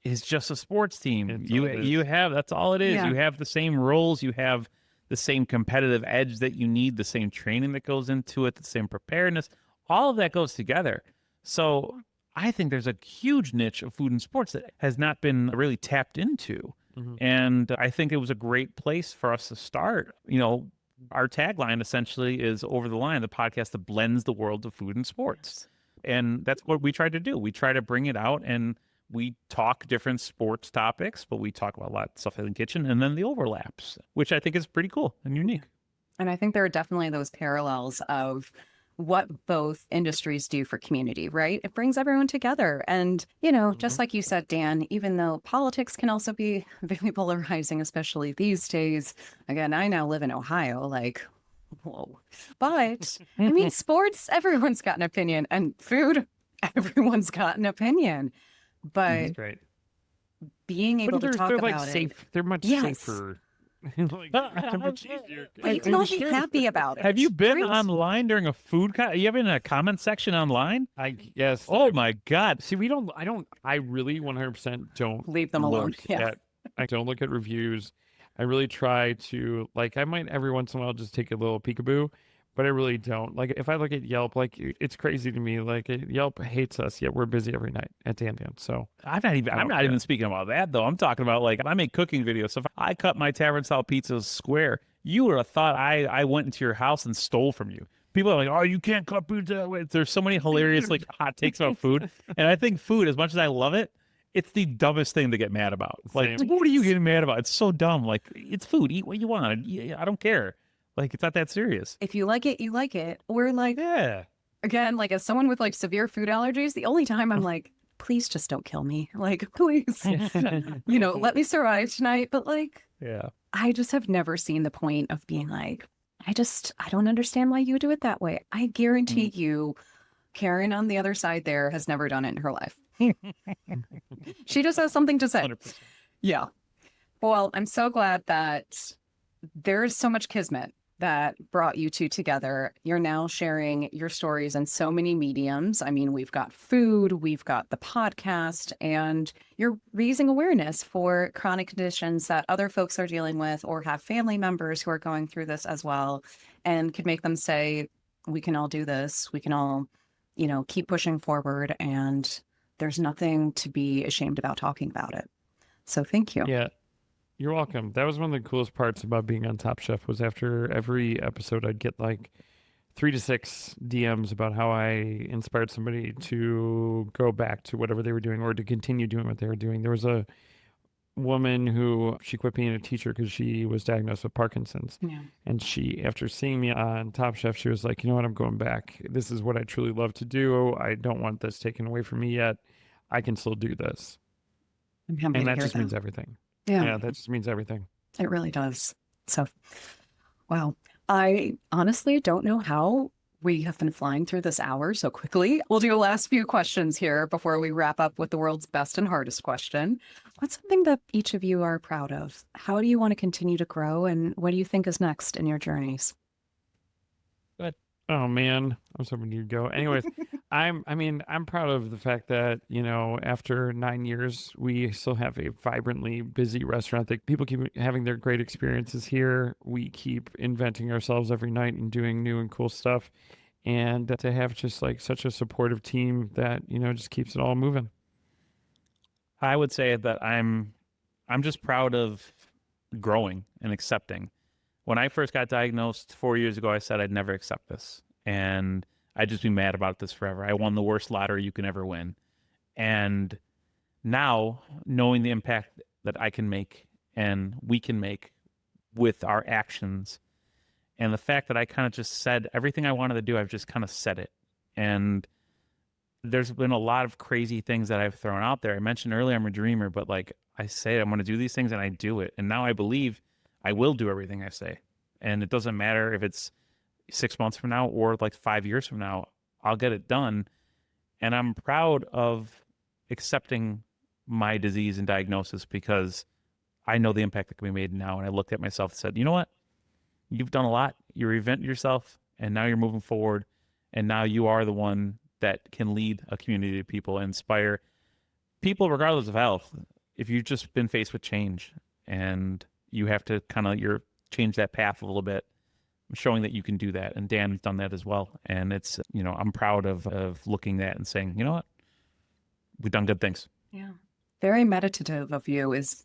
is just a sports team. You have, that's all it is. Yeah. You have the same roles. You have the same competitive edge that you need, the same training that goes into it, the same preparedness. All of that goes together. So I think there's a huge niche of food and sports that has not been really tapped into. Mm-hmm. And I think it was a great place for us to start. Our tagline essentially is Over the Line, the podcast that blends the world of food and sports. And that's what we try to do. We try to bring it out, and we talk different sports topics, but we talk about a lot of stuff in the kitchen, and then the overlaps, which I think is pretty cool and unique. And I think there are definitely those parallels of what both industries do for community, right? It brings everyone together. And, just like you said, Dan, even though politics can also be very polarizing, especially these days. Again, I now live in Ohio, like, whoa. But I mean, sports, everyone's got an opinion, and food, everyone's got an opinion. But That's great. being able to talk they're about like it, safe. They're much safer. Like, they're much easier. but you can all be happy about it. Have you been Right? online during a food? You have in a comment section online? Yes. Oh my God! See, I really 100% don't Leave them alone. look Yeah. I don't look at reviews. I really try to, like, I might every once in a while just take a little peekaboo, but I really don't. Like, if I look at Yelp, like, it's crazy to me. Like, Yelp hates us, yet we're busy every night at DanDan. So I'm not even speaking about that though. I'm talking about, like, I make cooking videos. So if I cut my tavern style pizzas square, you would have thought I went into your house and stole from you. People are like, "Oh, you can't cut pizza that way." There's so many hilarious like hot takes about food, and I think food, as much as I love it, it's the dumbest thing to get mad about. Like, Same. what are you getting mad about? It's so dumb. Like, it's food. Eat what you want. I don't care. Like, it's not that serious. If you like it, you like it. Or like, Yeah. again, like as someone with like severe food allergies, the only time I'm like, please just don't kill me. Like, please, let me survive tonight. But like, Yeah. I just have never seen the point of being like, I don't understand why you do it that way. I guarantee you, Karen on the other side there has never done it in her life. She just has something to say. 100%. Yeah. Well, I'm so glad that there's so much kismet that brought you two together. You're now sharing your stories in so many mediums. I mean, we've got food, we've got the podcast, and you're raising awareness for chronic conditions that other folks are dealing with or have family members who are going through this as well, and could make them say, we can all do this. We can all, keep pushing forward, and there's nothing to be ashamed about talking about it. So thank you. Yeah. You're welcome. That was one of the coolest parts about being on Top Chef was after every episode, I'd get like 3 to 6 DMs about how I inspired somebody to go back to whatever they were doing or to continue doing what they were doing. There was a woman who, she quit being a teacher because she was diagnosed with Parkinson's. Yeah. And she, after seeing me on Top Chef, she was like, you know what, I'm going back. This is what I truly love to do. I don't want this taken away from me yet. I can still do this. I'm happy And to that hear just means everything. Yeah. Yeah, that just means everything. It really does. So, wow. I honestly don't know how we have been flying through this hour so quickly. We'll do a last few questions here before we wrap up with the world's best and hardest question. What's something that each of you are proud of? How do you want to continue to grow? And what do you think is next in your journeys? Oh man, I was hoping you'd go. Anyways, I'm proud of the fact that, after 9 years, we still have a vibrantly busy restaurant that people keep having their great experiences here. We keep inventing ourselves every night and doing new and cool stuff. And to have just like such a supportive team that, just keeps it all moving. I would say that I'm just proud of growing and accepting. When I first got diagnosed 4 years ago, I said I'd never accept this. And I'd just be mad about this forever. I won the worst lottery you can ever win. And now, knowing the impact that I can make and we can make with our actions, and the fact that I kind of just said everything I wanted to do, I've just kind of said it. And there's been a lot of crazy things that I've thrown out there. I mentioned earlier I'm a dreamer, but like I say I'm going to do these things and I do it. And now I believe I will do everything I say. And it doesn't matter if it's 6 months from now or like 5 years from now, I'll get it done. And I'm proud of accepting my disease and diagnosis because I know the impact that can be made now. And I looked at myself and said, you know what? You've done a lot. You reinvented yourself and now you're moving forward. And now you are the one that can lead a community of people and inspire people regardless of health. If you've just been faced with change and you have to kind of change that path a little bit, showing that you can do that. And Dan's done that as well. And it's, I'm proud of looking at and saying, you know what, we've done good things. Yeah. Very meditative of you is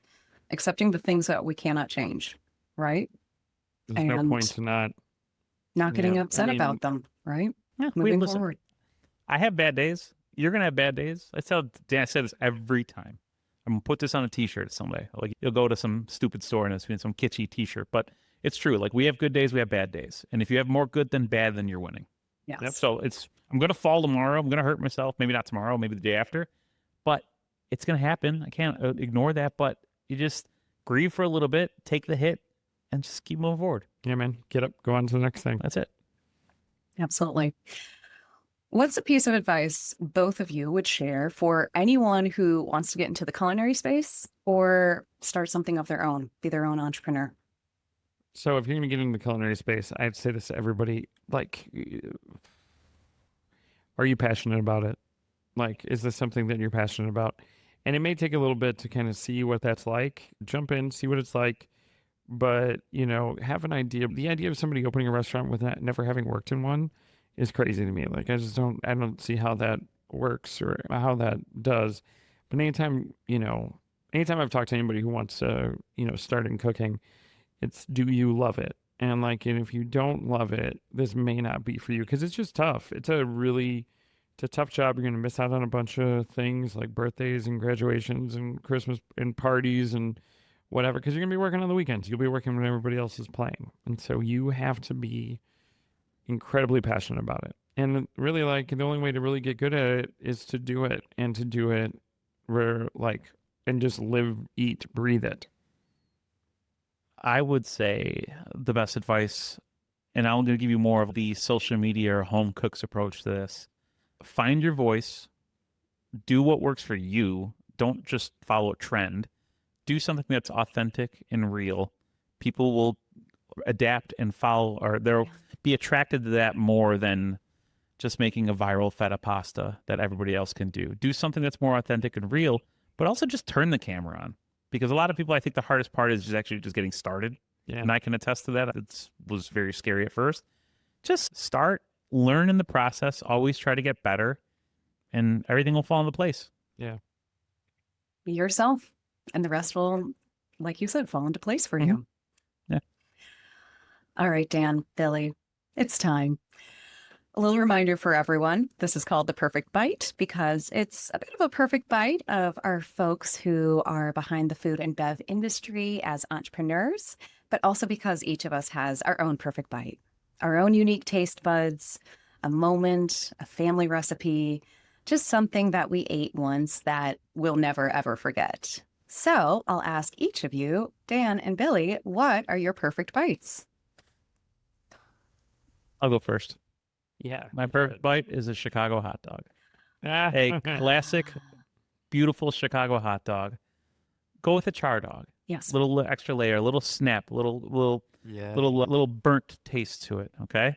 accepting the things that we cannot change, right? There's no point to not getting upset about them, right? Yeah, Moving listen, forward. I have bad days. You're going to have bad days. I tell Dan, I say this every time. I'm going to put this on a t-shirt someday. Like you'll go to some stupid store and it's been some kitschy t-shirt, but it's true. Like we have good days, we have bad days. And if you have more good than bad, then you're winning. Yes. Yep. So I'm going to fall tomorrow. I'm going to hurt myself. Maybe not tomorrow, maybe the day after, but it's going to happen. I can't ignore that, but you just grieve for a little bit, take the hit, and just keep moving forward. Yeah, man. Get up, go on to the next thing. That's it. Absolutely. What's a piece of advice both of you would share for anyone who wants to get into the culinary space or start something of their own, be their own entrepreneur? So if you're going to get into the culinary space, I'd say this to everybody, like, are you passionate about it? Like, is this something that you're passionate about? And it may take a little bit to kind of see what that's like. Jump in, see what it's like. But, have an idea. The idea of somebody opening a restaurant with never having worked in one is crazy to me. Like, I don't see how that works or how that does. But anytime I've talked to anybody who wants to, start in cooking, it's, do you love it? And and if you don't love it, this may not be for you because it's just tough. It's a tough job. You're going to miss out on a bunch of things like birthdays and graduations and Christmas and parties and whatever, because you're going to be working on the weekends. You'll be working when everybody else is playing. And so you have to be incredibly passionate about it. And really, the only way to really get good at it is to do it and to do it and just live, eat, breathe it. I would say the best advice, and I'm going to give you more of the social media or home cooks approach to this. Find your voice. Do what works for you. Don't just follow a trend. Do something that's authentic and real. People will adapt and follow, or they'll be attracted to that more than just making a viral feta pasta that everybody else can do. Do something that's more authentic and real, but also just turn the camera on. Because a lot of people, I think the hardest part is just getting started. Yeah. And I can attest to that. It was very scary at first. Just start, learn in the process, always try to get better, and everything will fall into place. Yeah. Be yourself, and the rest will, like you said, fall into place for you. Yeah. All right, Dan, Billy, it's time. A little reminder for everyone. This is called The Perfect Bite because it's a bit of a perfect bite of our folks who are behind the food and bev industry as entrepreneurs, but also because each of us has our own perfect bite, our own unique taste buds, a moment, a family recipe, just something that we ate once that we'll never, ever forget. So I'll ask each of you, Dan and Billy, what are your perfect bites? I'll go first. Yeah. My perfect bite is a Chicago hot dog. Ah. A classic, beautiful Chicago hot dog. Go with a char dog. Yes. Little extra layer, little snap, little burnt taste to it. Okay.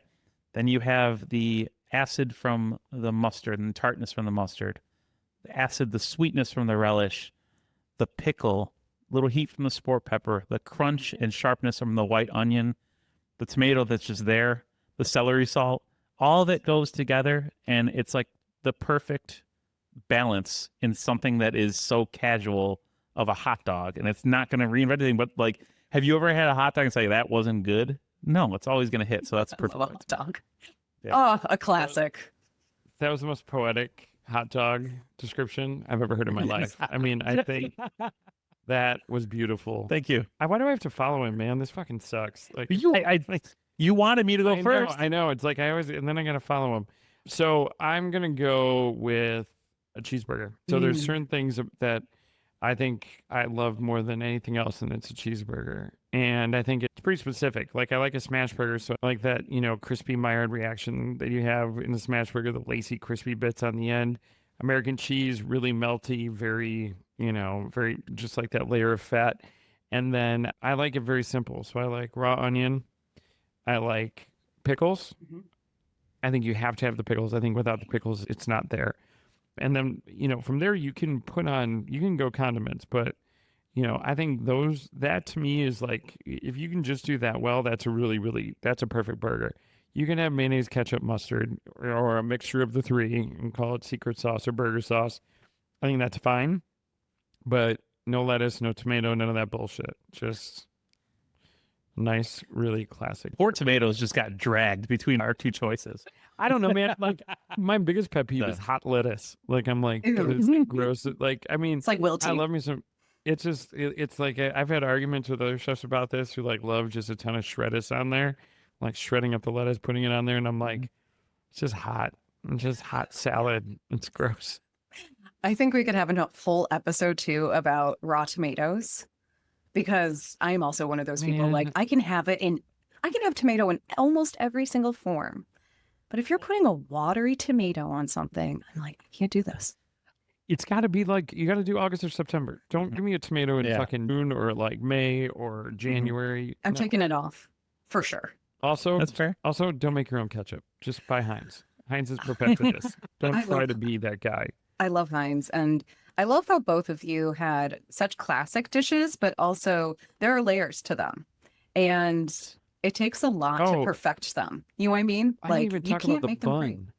Then you have the acid from the mustard and tartness from the mustard, the acid, the sweetness from the relish, the pickle, little heat from the sport pepper, the crunch and sharpness from the white onion, the tomato that's just there, the celery salt. All of it goes together, and it's like the perfect balance in something that is so casual of a hot dog. And it's not going to reinvent anything, but have you ever had a hot dog and say that wasn't good? No, it's always going to hit. So that's perfect. I love a hot dog. Yeah. Oh, a classic. That was the most poetic hot dog description I've ever heard in my life. I mean, I think that was beautiful. Thank you. Why do I have to follow him, man? This fucking sucks. You wanted me to go first. I know. It's I always, and then I got to follow him. So I'm going to go with a cheeseburger. So there's certain things that I think I love more than anything else, and it's a cheeseburger. And I think it's pretty specific. I like a smash burger. So I like that, crispy Maillard reaction that you have in the smash burger, the lacy crispy bits on the end. American cheese, really melty, very, very just like that layer of fat. And then I like it very simple. So I like raw onion. I like pickles. Mm-hmm. I think you have to have the pickles. I think without the pickles, it's not there. And then, from there you can go condiments, but, I think that to me is if you can just do that well, that's a perfect burger. You can have mayonnaise, ketchup, mustard, or a mixture of the three and call it secret sauce or burger sauce. I think that's fine, but no lettuce, no tomato, none of that bullshit. Just nice, really classic. Poor tomatoes just got dragged between our two choices. I don't know, man. My biggest pet peeve is hot lettuce. I'm it's gross. It's like wilty. I love me some. It's just, it's I've had arguments with other chefs about this who love just a ton of shreddis on there, shredding up the lettuce, putting it on there. And I'm like, It's just hot. It's just hot salad. It's gross. I think we could have a full episode too about raw tomatoes, because I am also one of those people. Man. Like I can have tomato in almost every single form. But if you're putting a watery tomato on something, I'm like, I can't do this. It's got to be like, you got to do August or September. Don't give me a tomato in fucking June or like May or January. I'm No. taking it off for sure. Also, That's fair. Also, don't make your own ketchup. Just buy Heinz. Heinz is perfected this. Don't I try love- to be that guy. I love Heinz, and I love how both of you had such classic dishes, but also there are layers to them, and it takes a lot to Oh. perfect them. You know what I mean? I Like didn't even you talk can't about the make them great. bun.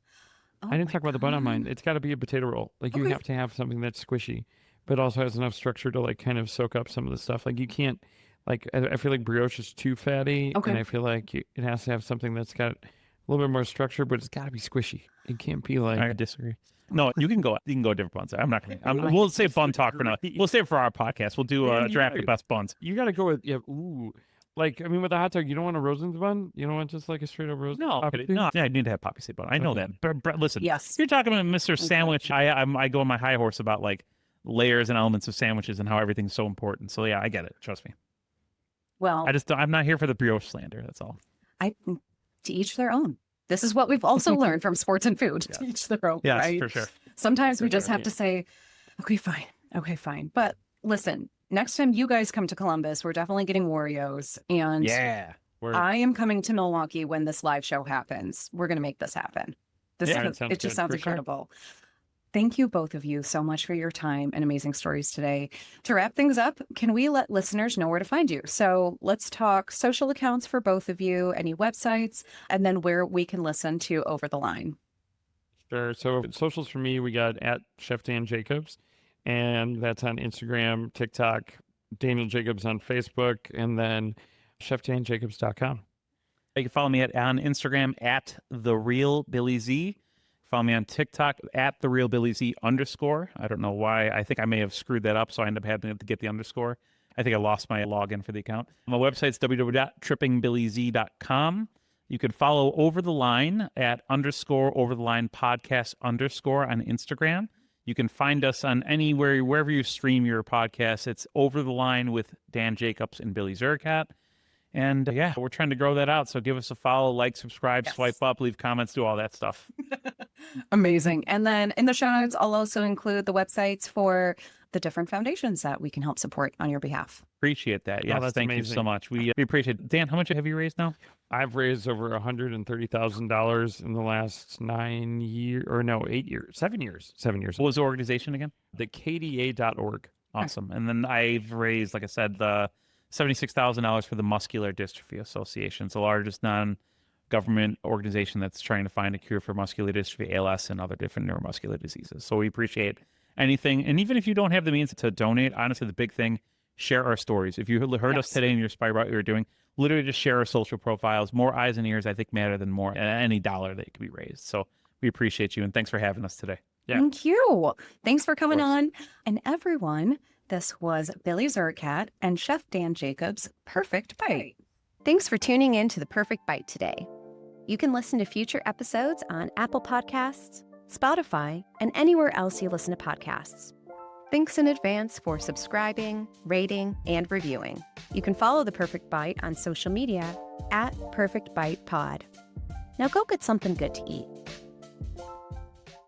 Oh I didn't my talk about the bun on mine. God. It's got to be a potato roll. Like you Okay. have to have something that's squishy, but also has enough structure to like kind of soak up some of the stuff. Like you can't, like I feel like brioche is too fatty, Okay. and I feel like it has to have something that's got a little bit more structure, but it's got to be squishy. It can't be like. I disagree. No, you can go different buns. I'm not going to. We'll save bun talk for now. We'll save it for our podcast. We'll do Man, draft the best buns. You got to go with like I mean with a hot dog, you don't want a Rosen's bun. You don't want just like a straight up Rosen's. No, I need to have poppy seed bun. I know that. But listen, Yes. if you're talking about Mr. Sandwich, I go on my high horse about like layers and elements of sandwiches and how everything's so important. So yeah, I get it. Trust me. Well, I'm not here for the brioche slander. That's all. to each their own. This is what we've also learned from sports and food. To each their own, Yes, right? for sure. Sometimes we For just sure, have yeah. to say, okay, fine. But listen, next time you guys come to Columbus, we're definitely getting Oreos. And Yeah. I am coming to Milwaukee when this live show happens. We're going to make this happen. Yeah, It sounds just good, sounds for sure. incredible. Thank you, both of you, so much for your time and amazing stories today. To wrap things up, can we let listeners know where to find you? So let's talk social accounts for both of you, any websites, and then where we can listen to Over the Line. Sure. So socials for me, we got at Chef Dan Jacobs, and that's on Instagram, TikTok, Daniel Jacobs on Facebook, and then chefdanjacobs.com. You can follow me on Instagram at @TheRealBillyZ. Follow me on TikTok at @TheRealBillyZ_. I don't know why. I think I may have screwed that up, so I end up having to get the underscore. I think I lost my login for the account. My website's www.trippingbillyz.com. You can follow Over the Line at _Over the Line podcast _ on Instagram. You can find us on wherever you stream your podcasts. It's Over the Line with Dan Jacobs and Billy Zureikat. And yeah, we're trying to grow that out. So give us a follow, like, subscribe, Yes. swipe up, leave comments, do all that stuff. Amazing. And then in the show notes, I'll also include the websites for the different foundations that we can help support on your behalf. Appreciate that. Yes, that's thank you amazing. so much. We appreciate it. Dan, how much have you raised now? I've raised over $130,000 in the last 7 years. 7 years. What was the organization again? The KDA.org. Awesome. And then I've raised, like I said, the $76,000 for the Muscular Dystrophy Association. It's the largest non-government organization that's trying to find a cure for muscular dystrophy, ALS, and other different neuromuscular diseases. So we appreciate anything. And even if you don't have the means to donate, honestly, the big thing, share our stories. If you heard us today and you're inspired by what you're doing, literally just share our social profiles. More eyes and ears, I think, matter than more any dollar that can be raised. So we appreciate you, and thanks for having us today. Yeah. Thank you. Thanks for coming course. on. And everyone, this was Billy Zureikat and Chef Dan Jacobs' Perfect Bite. Thanks for tuning in to The Perfect Bite today. You can listen to future episodes on Apple Podcasts, Spotify, and anywhere else you listen to podcasts. Thanks in advance for subscribing, rating, and reviewing. You can follow The Perfect Bite on social media at Perfect Bite Pod. Now go get something good to eat.